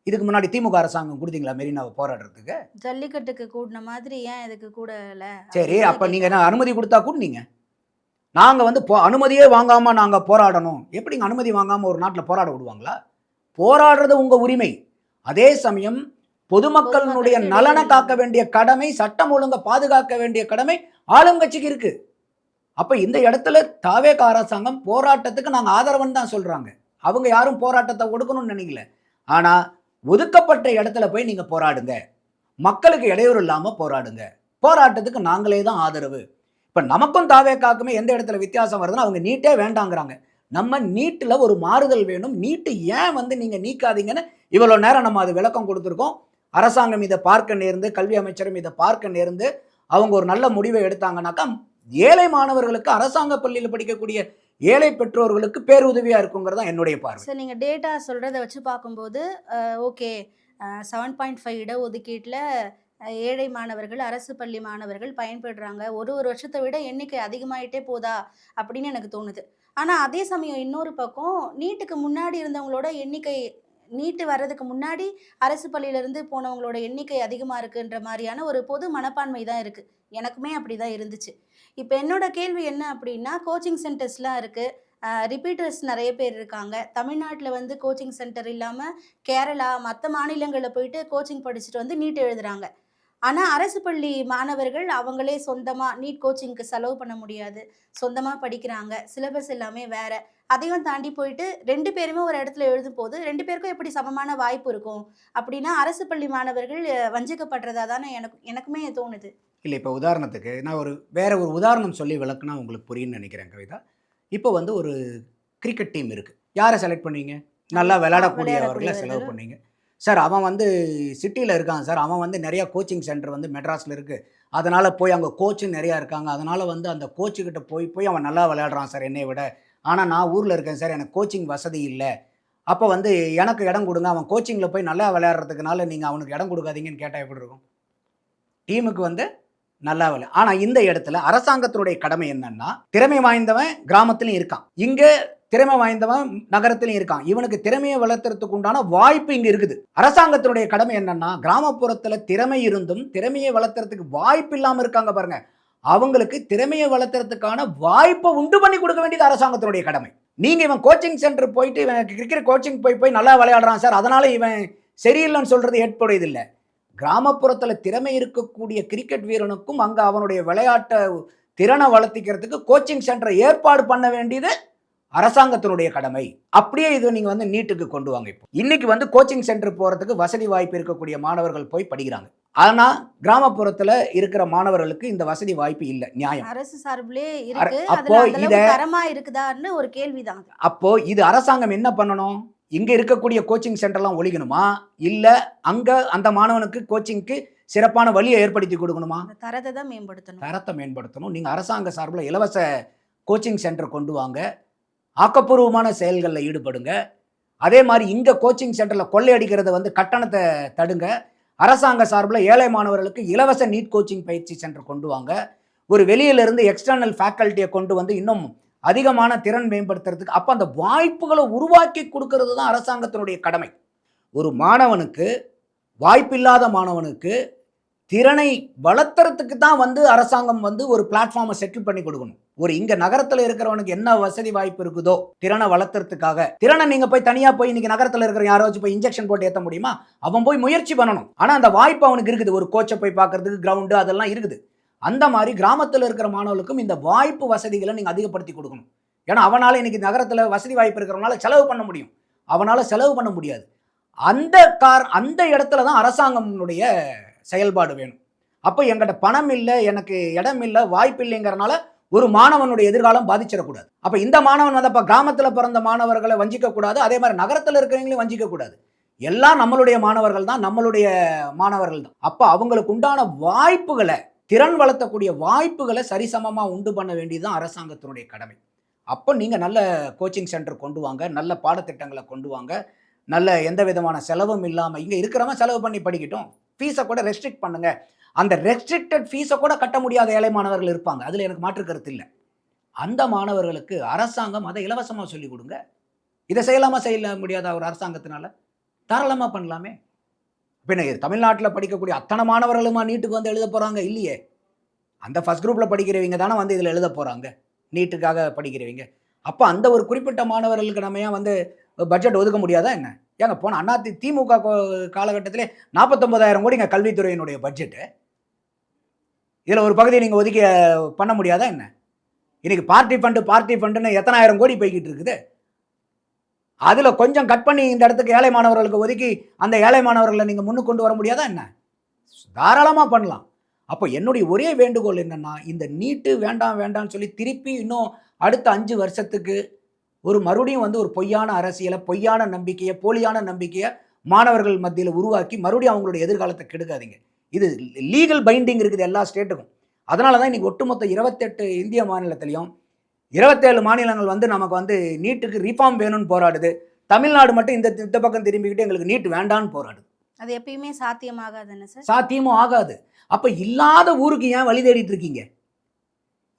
இதுக்கு முன்னாடி திமுக அரசாங்கம் கொடுத்தீங்களா மெரினாவை போராடுறதுக்கு? ஜல்லிக்கட்டுக்கு கூடின மாதிரி ஏன் இதுக்கு கூடல? சரி, அப்ப நீங்க என்ன அனுமதி கொடுத்தா கூடுனீங்க? நாங்க வந்து அனுமதியே வாங்காம நாங்க போராடணும். எப்படிங்க அனுமதி வாங்காம ஒரு நாட்டுல போராட விடுவாங்களா? போராடுறது உங்க உரிமை. அதே சமயம் பொதுமக்களுடைய நலனை காக்க வேண்டிய கடமை, சட்டம் ஒழுங்கை பாதுகாக்க வேண்டிய கடமை ஆளுங்கட்சிக்கு இருக்கு. அப்ப இந்த இடத்துல தாவேகா அரசாங்கம் போராட்டத்துக்கு நாங்க ஆதரவுன்னு தான் சொல்றாங்க. அவங்க யாரும் போராட்டத்தை ஒடுக்கணும்னு நினைக்கல. ஆனா ஒதுக்கப்பட்ட இடத்துல போய் நீங்க போராடுங்க, மக்களுக்கு இடையூறு இல்லாம போராடுங்க, போராட்டத்துக்கு நாங்களே தான் ஆதரவு. இப்ப நமக்கும் தாவேகாக்குமே எந்த இடத்துல வித்தியாசம் வருதுன்னா, அவங்க நீட்டே வேண்டாங்கிறாங்க. நம்ம நீட்டுல ஒரு மாறுதல் வேணும். நீட்டு ஏன் வந்து நீங்க நீக்காதீங்கன்னு இவ்வளவு நேரம் நம்ம அது விளக்கம் கொடுத்துருக்கோம். அரசாங்கம் இதை பார்க்க நேர்ந்து, கல்வி அமைச்சரும் இதை பார்க்க நேர்ந்து அவங்க ஒரு நல்ல முடிவை எடுத்தாங்கன்னாக்கா ஏழை மாணவர்களுக்கு, அரசாங்க பள்ளியில் படிக்கக்கூடிய ஏழை பெற்றோர்களுக்கு பேருதவியா இருக்குங்கிறது தான் என்னுடைய பார்வை. சார், நீங்க டேட்டா சொல்றத வச்சு பார்க்கும்போது ஓகே, 7.5 இடஒதுக்கீட்டில் ஏழை மாணவர்கள், அரசு பள்ளி மாணவர்கள் பயன்படுறாங்க. ஒரு வருஷத்தை விட எண்ணிக்கை அதிகமாயிட்டே போதா அப்படின்னு எனக்கு தோணுது. ஆனால் அதே சமயம் இன்னொரு பக்கம் நீட்டுக்கு முன்னாடி இருந்தவங்களோட எண்ணிக்கை, நீட்டு வர்றதுக்கு முன்னாடி அரசு பள்ளியிலேருந்து போனவங்களோட எண்ணிக்கை அதிகமாக இருக்குன்ற மாதிரியான ஒரு பொது மனப்பான்மை தான் இருக்குது. எனக்குமே அப்படி தான் இருந்துச்சு. இப்போ என்னோட கேள்வி என்ன அப்படின்னா, கோச்சிங் சென்டர்ஸ்லாம் இருக்குது, ரிப்பீட்டர்ஸ் நிறைய பேர் இருக்காங்க. தமிழ்நாட்டில் வந்து கோச்சிங் சென்டர் இல்லாமல் கேரளா மற்ற மாநிலங்களில் போயிட்டு கோச்சிங் படிச்சுட்டு வந்து நீட் எழுதுகிறாங்க. ஆனால் அரசு பள்ளி மாணவர்கள் அவங்களே சொந்தமாக நீட் கோச்சிங்க்கு செலவு பண்ண முடியாது, சொந்தமாக படிக்கிறாங்க. சிலபஸ் எல்லாமே வேறு. அதையும் தாண்டி போயிட்டு 2 பேருமே ஒரு இடத்துல எழுதும் போது 2 பேருக்கும் எப்படி சமமான வாய்ப்பு இருக்கும் அப்படின்னா, அரசு பள்ளி மாணவர்கள் வஞ்சிக்கப்படுறதா தானே எனக்குமே தோணுது. இல்லை, இப்போ உதாரணத்துக்கு நான் வேற ஒரு உதாரணம் சொல்லி விளக்குனா உங்களுக்கு புரியும்னு நினைக்கிறேன் கவிதா. இப்போ வந்து ஒரு கிரிக்கெட் டீம் இருக்குது. யாரை செலக்ட் பண்ணுவீங்க? நல்லா விளையாடக்கூடியவர்களை செலவு பண்ணுவீங்க. சார் அவன் வந்து சிட்டியில் இருக்கான் சார், அவன் வந்து நிறையா கோச்சிங் சென்டர் வந்து மெட்ராஸில் இருக்குது, அதனால் போய் அங்கே கோச்சும் நிறையா இருக்காங்க, அதனால் வந்து அந்த கோச்சுக்கிட்ட போய் அவன் நல்லா விளையாடுறான் சார் என்னை விட. ஆனால் நான் ஊரில் இருக்கேன் சார், எனக்கு கோச்சிங் வசதி இல்லை, அப்போ வந்து எனக்கு இடம் கொடுங்க, அவன் கோச்சிங்கில் போய் நல்லா விளையாடுறதுக்குனால நீங்கள் அவனுக்கு இடம் கொடுக்காதீங்கன்னு கேட்டால் எப்படி இருக்கும்? டீமுக்கு வந்து நல்லா விளையாடு. ஆனால் இந்த இடத்துல அரசாங்கத்தினுடைய கடமை என்னன்னா, திறமை வாய்ந்தவன் கிராமத்துலையும் இருக்கான், இங்கே திறமை வாய்ந்தவன் நகரத்திலையும் இருக்கான், இவனுக்கு திறமையை வளர்த்துறதுக்கு உண்டான வாய்ப்பு இங்கே இருக்குது. அரசாங்கத்தினுடைய கடமை என்னன்னா, கிராமப்புறத்தில் திறமை இருந்தும் திறமையை வளர்த்துறதுக்கு வாய்ப்பு இல்லாமல் இருக்காங்க பாருங்க, அவங்களுக்கு திறமையை வளர்த்துறதுக்கான வாய்ப்பை உண்டு பண்ணி கொடுக்க வேண்டியது அரசாங்கத்தினுடைய கடமை. நீங்க இவன் கோச்சிங் சென்டர் போயிட்டு இவன் கிரிக்கெட் கோச்சிங் போய் நல்லா விளையாடுறான் சார், அதனால இவன் சரியில்லைன்னு சொல்றது ஏற்புடையதில்லை. கிராமப்புறத்தில் திறமை இருக்கக்கூடிய கிரிக்கெட் வீரனுக்கும் அங்கே அவனுடைய விளையாட்டை திறனை வளர்த்திக்கிறதுக்கு கோச்சிங் சென்டரை ஏற்பாடு பண்ண வேண்டியது அரசாங்கத்தினுடைய கடமை. அப்படியே இது நீங்க வந்து நீட்டுக்கு கொண்டு வாங்க. இப்போ இன்னைக்கு வந்து கோச்சிங் சென்டர் போறதுக்கு வசதி வாய்ப்பு இருக்கக்கூடிய மாணவர்கள் போய் படிக்கிறாங்க. ஆனா கிராமப்புறத்துல இருக்கிற மாணவர்களுக்கு இந்த வசதி வாய்ப்பு இல்லை. நியாயம் அரசு சார்பிலே இருக்கு. அப்போ இத தரமா இருக்குதான்னு ஒரு கேள்விதான். அப்போ இது அரசாங்கம் என்ன பண்ணணும்? இங்க இருக்கக்கூடிய கோச்சிங் சென்டர்லாம் ஒழிக்கணுமா, இல்ல அங்க அந்த மாணவனுக்கு கோச்சிங்க்கு சிறப்பான வழியை ஏற்படுத்தி கொடுக்கணுமா? தரத்தை தான் மேம்படுத்தணும். தரத்தை மேம்படுத்தணும். நீங்க அரசாங்க சார்பில் இலவச கோச்சிங் சென்டர் கொண்டு வாங்க, ஆக்கப்பூர்வமான செயல்களில் ஈடுபடுங்க. அதே மாதிரி இங்கே கோச்சிங் சென்டரில் கொள்ளையடிக்கிறத வந்து கட்டணத்தை தடுங்க. அரசாங்க சார்பில் ஏழை மாணவர்களுக்கு இலவச நீட் கோச்சிங் பயிற்சி சென்டர் கொண்டு வாங்க. ஒரு வெளியிலிருந்து எக்ஸ்டர்னல் ஃபேக்கல்ட்டியை கொண்டு வந்து இன்னும் அதிகமான திறன் மேம்படுத்துறதுக்கு அப்போ அந்த வாய்ப்புகளை உருவாக்கி கொடுக்கறது தான் அரசாங்கத்தினுடைய கடமை. ஒரு மாணவனுக்கு, வாய்ப்பில்லாத மாணவனுக்கு திறனை வளர்த்துறதுக்கு தான் வந்து அரசாங்கம் வந்து ஒரு பிளாட்ஃபார்மை செட்டில் பண்ணி கொடுக்கணும். ஒரு இங்க நகரத்துல இருக்கிறவனுக்கு என்ன வசதி வாய்ப்பு இருக்குதோ திறனை வளர்த்துறதுக்காக, திறனை நீங்க போய் தனியா போய் இன்னைக்கு நகரத்துல இருக்கிற யாராச்சும் போய் இன்ஜெக்ஷன் போட்டு ஏத்த முடியுமா? அவன் போய் முயற்சி பண்ணணும். ஆனா அந்த வாய்ப்பு அவனுக்கு இருக்குது. ஒரு கோச்சை போய் பார்க்கறதுக்கு கிரவுண்டு அதெல்லாம் இருக்குது. அந்த மாதிரி கிராமத்துல இருக்கிற மாணவர்களுக்கும் இந்த வாய்ப்பு வசதிகளை நீங்க அதிகப்படுத்தி கொடுக்கணும். ஏன்னா அவனால இன்னைக்கு நகரத்துல வசதி வாய்ப்பு இருக்கிறவனால செலவு பண்ண முடியும், அவனால செலவு பண்ண முடியாது. அந்த இடத்துல தான் அரசாங்கம்னுடைய செயல்பாடு வேணும். அப்போ என்கிட்ட பணம் இல்லை, எனக்கு இடம் இல்லை, வாய்ப்பு இல்லைங்கிறனால ஒரு மாணவனுடைய எதிர்காலம் பாதிச்சிடக்கூடாது. அப்போ இந்த மாணவன் வந்து அப்போ கிராமத்தில் பிறந்த மாணவர்களை வஞ்சிக்க கூடாது, அதே மாதிரி நகரத்தில் இருக்கிறவங்களையும் வஞ்சிக்க கூடாது. எல்லாம் நம்மளுடைய மாணவர்கள் தான், நம்மளுடைய மாணவர்கள் தான். அப்போ அவங்களுக்கு உண்டான வாய்ப்புகளை, திறன் வளர்த்தக்கூடிய வாய்ப்புகளை சரிசமமாக உண்டு பண்ண வேண்டியதுதான் அரசாங்கத்தினுடைய கடமை. அப்போ நீங்கள் நல்ல கோச்சிங் சென்டர் கொண்டு வாங்க, நல்ல பாடத்திட்டங்களை கொண்டு வாங்க, நல்ல எந்த விதமான செலவும் இல்லாமல் இங்கே இருக்கிறவன் செலவு பண்ணி படிக்கட்டும். ஃபீஸை கூட ரெஸ்ட்ரிக்ட் பண்ணுங்க. அந்த ரெஸ்ட்ரிக்டட் ஃபீஸை கூட கட்ட முடியாத ஏழை மாணவர்கள் இருப்பாங்க, அதில் எனக்கு மாற்று கருத்து இல்லை. அந்த மாணவர்களுக்கு அரசாங்கம் அதை இலவசமாக சொல்லிக் கொடுங்க. இதை செய்ய முடியாத ஒரு அரசாங்கத்தினால தாராளமாக பண்ணலாமே. பின்ன தமிழ்நாட்டில் படிக்கக்கூடிய அத்தனை மாணவர்களுமா நீட்டுக்கு வந்து எழுத போகிறாங்க? இல்லையே. அந்த ஃபர்ஸ்ட் குரூப்பில் படிக்கிறவங்க தானே வந்து இதில் எழுத போகிறாங்க, நீட்டுக்காக படிக்கிறவங்க. அப்போ அந்த ஒரு குறிப்பிட்ட மாணவர்களுக்கு நம்ம ஏன் வந்து பட்ஜெட் ஒதுக்க முடியாதா என்ன? ஏங்க போன திமுக காலகட்டத்திலே 49,000 கோடிங்க கல்வித்துறையினுடைய பட்ஜெட்டு. இதில் ஒரு பகுதியை நீங்கள் ஒதுக்கி பண்ண முடியாதா என்ன? இன்னைக்கு பார்ட்டி ஃபண்டுன்னு எத்தனாயிரம் கோடி போய்கிட்டு இருக்குது. அதில் கொஞ்சம் கட் பண்ணி இந்த இடத்துக்கு ஏழை மாணவர்களுக்கு ஒதுக்கி அந்த ஏழை மாணவர்களை நீங்கள் முன்னுக்கு கொண்டு வர முடியாதா என்ன? தாராளமாக பண்ணலாம். அப்போ என்னுடைய ஒரே வேண்டுகோள் என்னன்னா, இந்த நீட்டு வேண்டாம்னு சொல்லி திருப்பி இன்னும் அடுத்த 5 வருஷத்துக்கு ஒரு மறுபடியும் வந்து ஒரு பொய்யான அரசியலை, பொய்யான நம்பிக்கையை, போலியான நம்பிக்கையை மாணவர்கள் மத்தியில் உருவாக்கி மறுபடியும் அவங்களுடைய எதிர்காலத்தை கெடுக்காதீங்க. இது லீகல் பைண்டிங் இருக்குது எல்லா ஸ்டேட்டுக்கும். அதனால தான் இன்னைக்கு ஒட்டுமொத்த 28 இந்திய மாநிலத்திலையும் 27 மாநிலங்கள் வந்து நமக்கு வந்து நீட்டுக்கு ரிஃபார்ம் வேணும்னு போராடுது. தமிழ்நாடு மட்டும் இந்த பக்கம் திரும்பிக்கிட்டு எங்களுக்கு நீட் வேண்டான்னு போராடுது. அது எப்பயுமே சாத்தியமாகாதுன்னு சார். சாத்தியமும் ஆகாது. அப்ப இல்லாத ஊருக்கு ஏன் வழி தேடிட்டு இருக்கீங்க?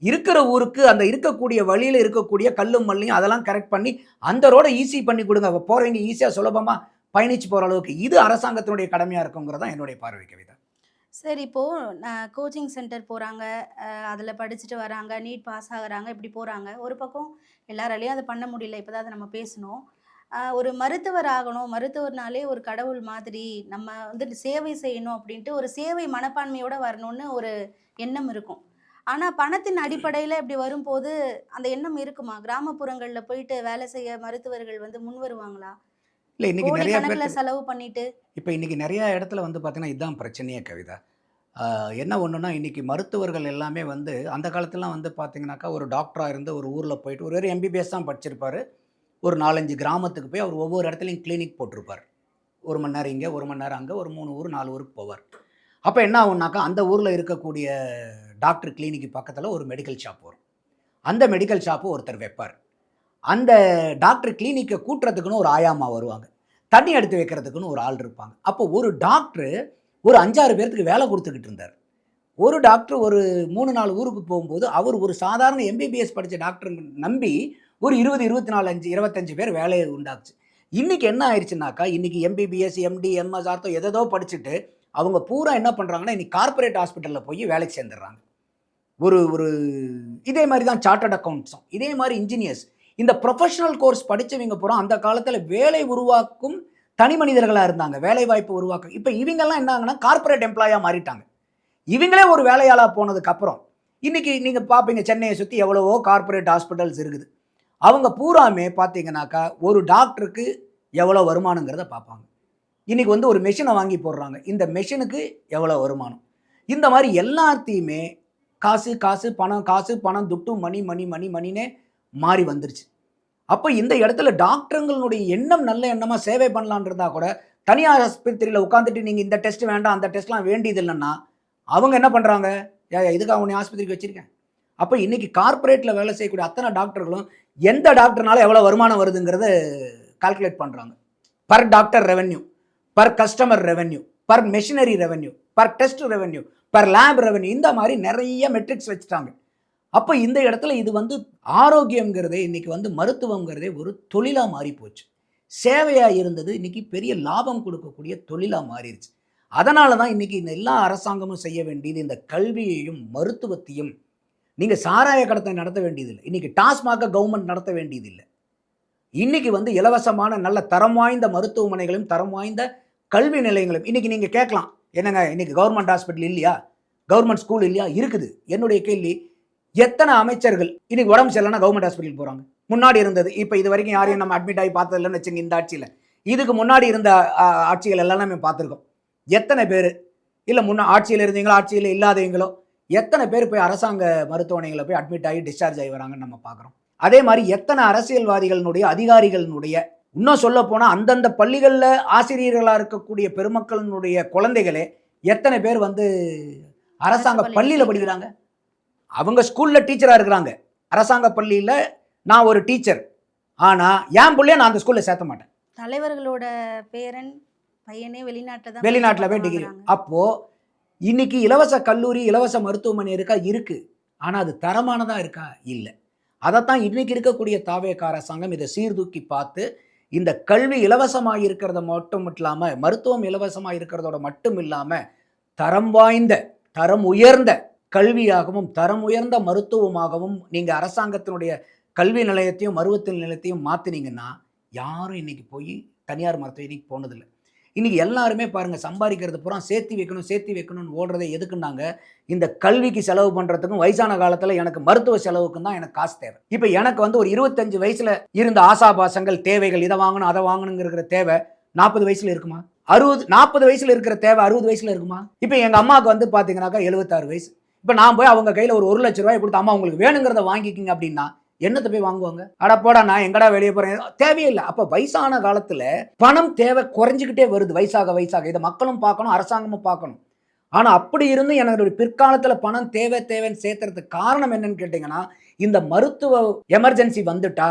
இருக்கிற ஊருக்கு அந்த இருக்கக்கூடிய வழியில இருக்கக்கூடிய கல்லும் மல்லையும் அதெல்லாம் கரெக்ட் பண்ணி அந்த ரோடை ஈஸி பண்ணி கொடுங்க. போறவங்க ஈஸியா சுலபமா பயணிச்சு போற அளவுக்கு இது அரசாங்கத்தினுடைய கடமையா இருக்குங்கிறதா என்னுடைய பார்வை கவிதா. சரி, இப்போ கோச்சிங் சென்டர் போறாங்க, அதில் படிச்சுட்டு வராங்க, நீட் பாஸ் ஆகுறாங்க, இப்படி போறாங்க. ஒரு பக்கம் எல்லாராலையும் அதை பண்ண முடியல. இப்போதான் அதை நம்ம பேசணும். ஒரு மருத்துவர் ஆகணும், மருத்துவர்னாலே ஒரு கடவுள் மாதிரி, நம்ம வந்து சேவை செய்யணும் அப்படின்ட்டு ஒரு சேவை மனப்பான்மையோட வரணும்னு ஒரு எண்ணம் இருக்கும். ஆனா பணத்தின் அடிப்படையில இப்படி வரும்போது அந்த எண்ணம் இருக்குமா? கிராமப்புறங்கள்ல போயிட்டு வேலை செய்ய மருத்துவர்கள் வந்து முன் வருவாங்களா? இல்லை, இன்னைக்கு நிறைய கோடிக்கணக்குல பேர் செலவு பண்ணிட்டு. இப்போ இன்னைக்கு நிறைய இடத்துல வந்து பார்த்தீங்கன்னா இதுதான் பிரச்சனையே கவிதா. என்ன ஒன்றுனா இன்னைக்கு மருத்துவர்கள் எல்லாமே வந்து அந்த காலத்துலாம் வந்து பார்த்தீங்கன்னாக்கா ஒரு டாக்டராக இருந்து ஒரு ஊரில் போயிட்டு ஒரு எம்பிபிஎஸ் தான் படிச்சிருப்பாரு. ஒரு 4-5 கிராமத்துக்கு போய் அவர் ஒவ்வொரு இடத்துலையும் கிளினிக் போட்டிருப்பார். 1 மணி நேரம் இங்கே, 1 மணி நேரம் அங்கே, ஒரு 3 ஊர் 4 ஊருக்கு போவார். அப்போ என்ன ஆகும்னாக்கா அந்த ஊரில் இருக்கக்கூடிய டாக்டர் கிளினிக்கு பக்கத்தில் ஒரு மெடிக்கல் ஷாப் வரும். அந்த மெடிக்கல் ஷாப்பு ஒருத்தர் வைப்பார். அந்த டாக்டர் கிளினிக்கை கூட்டுறதுக்குன்னு ஒரு ஆயாமா வருவாங்க, தண்ணி எடுத்து வைக்கிறதுக்குன்னு ஒரு ஆள் இருப்பாங்க. அப்போ ஒரு டாக்டர் ஒரு 5-6 பேர்த்துக்கு வேலை கொடுத்துக்கிட்டு இருந்தார். ஒரு டாக்டர் ஒரு 3-4 ஊருக்கு போகும்போது அவர் ஒரு சாதாரண எம்பிபிஎஸ் படித்த டாக்டர் நம்பி ஒரு 20-24-25 பேர் வேலையை உண்டாச்சு. இன்றைக்கி என்ன ஆயிடுச்சுனாக்கா, இன்றைக்கி எம்பிபிஎஸ், எம்டி, எம்எஸ், ஆர்த்தோ எதோ படிச்சுட்டு அவங்க பூரா என்ன பண்ணுறாங்கன்னா இன்றைக்கி கார்பரேட் ஹாஸ்பிட்டலில் போய் வேலைக்கு சேர்ந்துடுறாங்க. ஒரு இதே மாதிரி தான் சார்ட்டர்ட் அக்கௌண்ட்ஸும், இதே மாதிரி இன்ஜினியர்ஸ், இந்த ப்ரொஃபஷனல் கோர்ஸ் படித்தவங்க பூரா அந்த காலத்தில் வேலை உருவாக்கும் தனி மனிதர்களாக இருந்தாங்க, வேலை வாய்ப்பு உருவாக்கும். இப்போ இவங்கெல்லாம் என்ன ஆகுனா கார்பரேட் எம்ப்ளாயாக மாறிட்டாங்க. இவங்களே ஒரு வேலையாளாக போனதுக்கப்புறம் இன்றைக்கி நீங்கள் பார்ப்பீங்க சென்னையை சுற்றி எவ்வளவோ கார்பரேட் ஹாஸ்பிட்டல்ஸ் இருக்குது. அவங்க பூராமே பார்த்தீங்கன்னாக்கா ஒரு டாக்டருக்கு எவ்வளோ வருமானங்கிறத பார்ப்பாங்க. இன்றைக்கி வந்து ஒரு மெஷினை வாங்கி போடுறாங்க, இந்த மெஷினுக்கு எவ்வளோ வருமானம். இந்த மாதிரி எல்லாத்தையுமே காசு பணம் துட்டு மணினே மாறி வந்துருச்சு. அப்போ இந்த இடத்துல டாக்டருங்களுடைய எண்ணம் நல்ல எண்ணமாக சேவை பண்ணலான்றதா கூட தனியார் ஆஸ்பத்திரியில் உட்காந்துட்டு நீங்கள் இந்த டெஸ்ட் வேண்டாம் அந்த டெஸ்ட்லாம் வேண்டியது இல்லைன்னா அவங்க என்ன பண்ணுறாங்க, இதுக்காக உன்னை ஆஸ்பத்திரிக்கு வச்சுருக்கேன். அப்போ இன்றைக்கி கார்பரேட்டில் வேலை செய்யக்கூடிய அத்தனை டாக்டர்களும் எந்த டாக்டர்னால எவ்வளோ வருமானம் வருதுங்கிறத கால்குலேட் பண்ணுறாங்க. Per doctor revenue, per customer revenue, per machinery revenue, per test revenue, per lab revenue, இந்த மாதிரி நிறைய மெட்ரிக்ஸ் வச்சுட்டாங்க. அப்போ இந்த இடத்துல இது வந்து ஆரோக்கியங்கிறதே இன்றைக்கி வந்து மருத்துவங்கிறதே ஒரு தொழிலாக மாறி போச்சு. சேவையாக இருந்தது இன்றைக்கி பெரிய லாபம் கொடுக்கக்கூடிய தொழிலாக மாறிடுச்சு. அதனால தான் இன்னைக்கு இந்த எல்லா அரசாங்கமும் செய்ய வேண்டியது இந்த கல்வியையும் மருத்துவத்தையும். நீங்க சாராய கடத்தை நடத்த வேண்டியதில்லை. இன்னைக்கு டாஸ்மாக கவர்மெண்ட் நடத்த வேண்டியதில்லை. இன்னைக்கு வந்து இலவசமான நல்ல தரம் வாய்ந்த மருத்துவமனைகளையும் தரம் வாய்ந்த கல்வி நிலையங்களையும் இன்னைக்கு நீங்க கேட்கலாம். என்னங்க இன்னைக்கு கவர்மெண்ட் ஹாஸ்பிட்டல் இல்லையா, கவர்மெண்ட் ஸ்கூல் இல்லையா? இருக்குது. என்னுடைய கேள்வி, எத்தனை அமைச்சர்கள் இன்னைக்கு உடம்பு சரியில்லைன்னா கவர்மெண்ட் ஹாஸ்பிட்டல் போறாங்க? முன்னாடி இருந்தது. இப்போ இது வரைக்கும் யாரையும் நம்ம அட்மிட் ஆகி பார்த்தது இல்லைன்னு வச்சுங்க இந்த ஆட்சியில். இதுக்கு முன்னாடி இருந்த ஆட்சிகள் எல்லாம் நம்ம பார்த்துருக்கோம். எத்தனை பேர் இல்லை ஆட்சியில் இருந்தீங்களோ ஆட்சியில் இல்லாதவங்களோ எத்தனை பேர் போய் அரசாங்க மருத்துவமனைகளை போய் அட்மிட் ஆகி டிஸ்சார்ஜ் ஆகி வராங்கன்னு நம்ம பார்க்குறோம். அதே மாதிரி எத்தனை அரசியல்வாதிகளினுடைய அதிகாரிகளினுடைய இன்னும் சொல்ல போனால் அந்தந்த பள்ளிகளில் ஆசிரியர்களாக இருக்கக்கூடிய பெருமக்களினுடைய குழந்தைகளே எத்தனை பேர் வந்து அரசாங்க பள்ளியில் படிக்கிறாங்க. அவங்க ஸ்கூலில் டீச்சராக இருக்கிறாங்க. அரசாங்க பள்ளியில் நான் ஒரு டீச்சர், ஆனால் என் பிள்ளைய நான் அந்த ஸ்கூலில் சேர்த்த மாட்டேன். தலைவர்களோட பேரன் பையனே வெளிநாட்டில் போய் டிகிரி. அப்போது இன்னைக்கு இலவச கல்லூரி இலவச மருத்துவமனை இருக்கா? இருக்குது. ஆனால் அது தரமானதாக இருக்கா? இல்லை. அதைத்தான் இன்னைக்கு இருக்கக்கூடிய தாவேகா அரசாங்கம் இதை சீர்தூக்கி பார்த்து இந்த கல்வி இலவசமாக இருக்கிறத மட்டும் இல்லாமல் மருத்துவம் இலவசமாக இருக்கிறதோட மட்டும் இல்லாமல் தரம் வாய்ந்த தரம் உயர்ந்த கல்வியாகவும் தரம் உயர்ந்த மருத்துவமாகவும் நீங்கள் அரசாங்கத்தினுடைய கல்வி நிலையத்தையும் மருத்துவ நிலையத்தையும் மாற்றினீங்கன்னா யாரும் இன்னைக்கு போய் தனியார் மருத்துவமனைக்கு போனதில்லை. இன்றைக்கி எல்லாருமே பாருங்கள் சம்பாதிக்கிறது பூரா சேர்த்து வைக்கணும்னு ஓடுறதை எதுக்குன்னாங்க, இந்த கல்விக்கு செலவு பண்ணுறதுக்கும் வயசான காலத்தில் எனக்கு மருத்துவ செலவுக்கும் தான் எனக்கு காசு தேவை. இப்போ எனக்கு வந்து ஒரு 25 வயசில் இருந்த ஆசாபாசங்கள் தேவைகள் இதை வாங்கணும் அதை வாங்கணுங்கிற தேவை 40 வயசில் இருக்குமா? 40 வயசில் இருக்கிற தேவை 60 வயசில் இருக்குமா? இப்போ எங்கள் அம்மாவுக்கு வந்து பார்த்தீங்கன்னாக்கா 76 வயசு. இப்போ நான் போய் அவங்க கையில் ஒரு 1 லட்ச ரூபாய் கொடுத்து அம்மா உங்களுக்கு வேணுங்கிறத வாங்கிக்கிங்க அப்படின்னா என்னத்தை போய் வாங்குவாங்க? அட போடா நான் எங்கடா வெளியே போறேன், தேவையில்லை. அப்ப வயசான காலத்துல பணம் தேவை குறைஞ்சிக்கிட்டே வருது. வயசாக இதை மக்களும் பார்க்கணும், அரசாங்கமும் பார்க்கணும். ஆனா அப்படி இருந்து என்னுடைய பிற்காலத்துல பணம் தேவைன்னு சேர்த்துறதுக்கு காரணம் என்னன்னு கேட்டீங்கன்னா, இந்த மருத்துவ எமர்ஜென்சி வந்துட்டா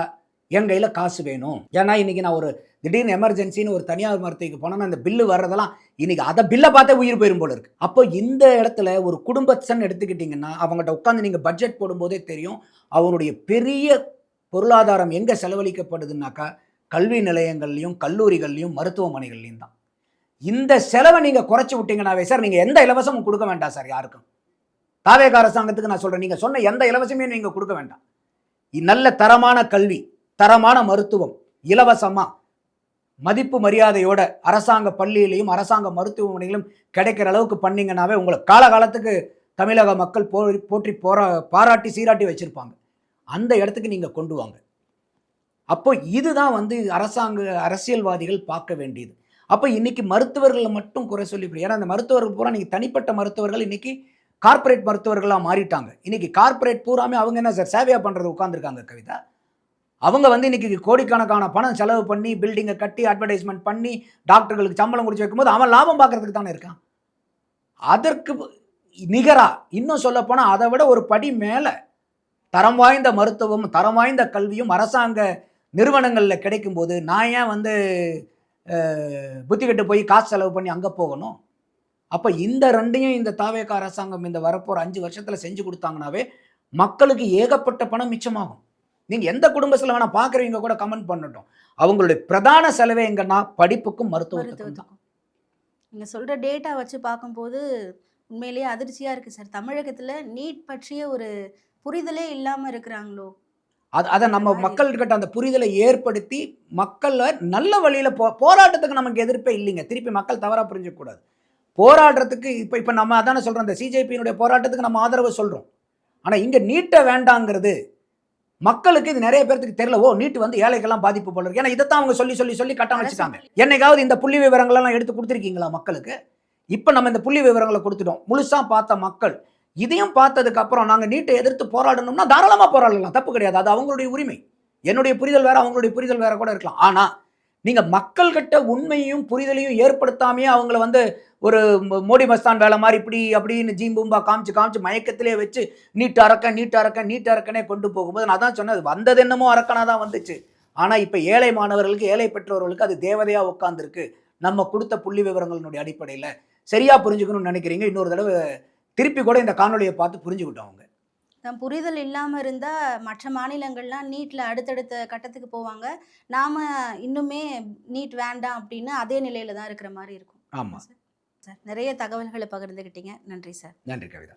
என் கையில் காசு வேணும். ஏன்னா இன்னைக்கு நான் ஒரு திடீர்னு எமர்ஜென்சின்னு ஒரு தனியார் மருத்துவக்கு போனோம்னா அந்த பில்லு வர்றதெல்லாம் இன்னைக்கு அதை பில்லை பார்த்தே உயிர் போயிடும் போல இருக்கு. அப்போ இந்த இடத்துல ஒரு குடும்பத்தன் எடுத்துக்கிட்டிங்கன்னா அவங்ககிட்ட உட்காந்து நீங்கள் பட்ஜெட் போடும்போதே தெரியும் அவனுடைய பெரிய பொருளாதாரம் எங்கே செலவழிக்கப்படுதுன்னாக்கா கல்வி நிலையங்கள்லையும் கல்லூரிகள்லையும் மருத்துவமனைகள்லையும் தான். இந்த செலவை நீங்கள் குறைச்சி விட்டீங்கன்னாவே சார் நீங்கள் எந்த இலவசமும் கொடுக்க வேண்டாம் சார் யாருக்கும். தாவேகா அரசாங்கத்துக்கு நான் சொல்கிறேன், நீங்கள் சொன்ன எந்த இலவசமே நீங்கள் கொடுக்க வேண்டாம். நல்ல தரமான கல்வி தரமான மருத்துவம் இலவசமாக மதிப்பு மரியாதையோட அரசாங்க பள்ளியிலையும் அரசாங்க மருத்துவமனைகளும் கிடைக்கிற அளவுக்கு பண்ணீங்கன்னாவே உங்களை காலகாலத்துக்கு தமிழக மக்கள் போற்றி பாராட்டி சீராட்டி வச்சுருப்பாங்க. அந்த இடத்துக்கு நீங்கள் கொண்டு வாங்க. அப்போ இதுதான் வந்து அரசியல்வாதிகள் பார்க்க வேண்டியது. அப்போ இன்னைக்கு மருத்துவர்களை மட்டும் குறை சொல்லி, ஏன்னா அந்த மருத்துவர்கள் பூரா இன்னைக்கு தனிப்பட்ட மருத்துவர்கள் இன்னைக்கு கார்பரேட் மருத்துவர்களாக மாறிட்டாங்க. இன்னைக்கு கார்பரேட் பூராமே அவங்க என்ன சார் சேவையாக பண்ணுறது உட்காந்துருக்காங்க கவிதா. அவங்க வந்து இன்னைக்கு கோடிக்கணக்கான பணம் செலவு பண்ணி பில்டிங்கை கட்டி அட்வர்டைஸ்மெண்ட் பண்ணி டாக்டர்களுக்கு சம்பளம் குடிச்சு வைக்கும்போது அவன் லாபம் பார்க்கறதுக்கு தானே இருக்கான். அதற்கு நிகரா இன்னும் சொல்ல போனால் அதை விட ஒரு படி மேலே தரம் வாய்ந்த மருத்துவம் தரம் வாய்ந்த கல்வியும் அரசாங்க நிறுவனங்களில் கிடைக்கும்போது நான் ஏன் வந்து புத்தி கட்டு போய் காசு செலவு பண்ணி அங்கே போகணும்? அப்போ இந்த ரெண்டையும் இந்த தாவேகா அரசாங்கம் இந்த வரப்போகிற 5 வருஷத்தில் செஞ்சு கொடுத்தாங்கன்னாவே மக்களுக்கு ஏகப்பட்ட பணம் மிச்சமாகும். நீங்கள் எந்த குடும்ப செலவு வேணால் பார்க்குறவங்க கூட கமெண்ட் பண்ணட்டும். அவங்களுடைய பிரதான செலவே எங்கன்னா படிப்புக்கும் மருத்துவத்துக்கும் தான். நீங்கள் சொல்கிற டேட்டா வச்சு பார்க்கும்போது உண்மையிலேயே அதிர்ச்சியாக இருக்குது சார். தமிழகத்தில் நீட் பற்றிய ஒரு புரிதலே இல்லாமல் இருக்கிறாங்களோ? அதை நம்ம மக்கள்கிட்ட அந்த புரிதலை ஏற்படுத்தி மக்களை நல்ல வழியில் போராட்டத்துக்கு நமக்கு எதிர்ப்பே இல்லைங்க. திருப்பி மக்கள் தவறாக புரிஞ்சக்கூடாது. போராடுறதுக்கு இப்போ நம்ம அதானே சொல்கிறோம், இந்த சிஜேபியினுடைய போராட்டத்துக்கு நம்ம ஆதரவு சொல்கிறோம். ஆனால் இங்கே நீட்டை வேண்டாங்கிறது மக்களுக்கு இது நிறைய பேருக்கு தெரியல. ஓ நீட்டு வந்து ஏழைக்கெல்லாம் பாதிப்பு போல இருக்கு. ஏன்னா இதைத்தான் அவங்க சொல்லி கட்டமைச்சிட்டாங்க. என்னைக்காவது இந்த புள்ளி விவரங்களெல்லாம் எடுத்து கொடுத்துருக்கீங்களா மக்களுக்கு? இப்போ நம்ம இந்த புள்ளி விவரங்களை கொடுத்துட்டோம். முழுசாக பார்த்த மக்கள் இதையும் பார்த்ததுக்கு அப்புறம் நாங்கள் நீட்டை எதிர்த்து போராடணும்னா தாராளமாக போராடலாம், தப்பு கிடையாது. அது அவங்களுடைய உரிமை. என்னுடைய புரிதல் வேற அவங்களுடைய புரிதல் வேற கூட இருக்கலாம். ஆனால் நீங்கள் மக்கள்கிட்ட உண்மையும் புரிதலையும் ஏற்படுத்தாமையே அவங்கள வந்து ஒரு மோடி மஸ்தான் வேலை மாதிரி இப்படி அப்படின்னு ஜீம்பூம்பா காமிச்சு மயக்கத்திலே வச்சு நீட்டு அரக்கனே கொண்டு போகும்போது நான் தான் சொன்னது, வந்தது என்னமோ அரக்கனாக தான் வந்துச்சு. ஆனால் இப்போ ஏழை மாணவர்களுக்கு ஏழை பெற்றோர்களுக்கு அது தேவதையாக உட்காந்துருக்கு. நம்ம கொடுத்த புள்ளி விவரங்களினுடைய அடிப்படையில் சரியாக புரிஞ்சுக்கணும்னு நினைக்கிறீங்க. இன்னொரு தடவை திருப்பி கூட இந்த காணொலியை பார்த்து புரிஞ்சுக்கிட்டோம். அவங்க புரிதல் இல்லாமல் இருந்தால் மற்ற மாநிலங்கள்லாம் நீட்டில் அடுத்தடுத்த கட்டத்துக்கு போவாங்க. நாம் இன்னுமே நீட் வேண்டாம் அப்படின்னு அதே நிலையில் தான் இருக்கிற மாதிரி இருக்கும். ஆமாம். சார் நிறைய தகவல்களை பகிர்ந்துக்கிட்டீங்க. நன்றி சார். நன்றி கவிதா.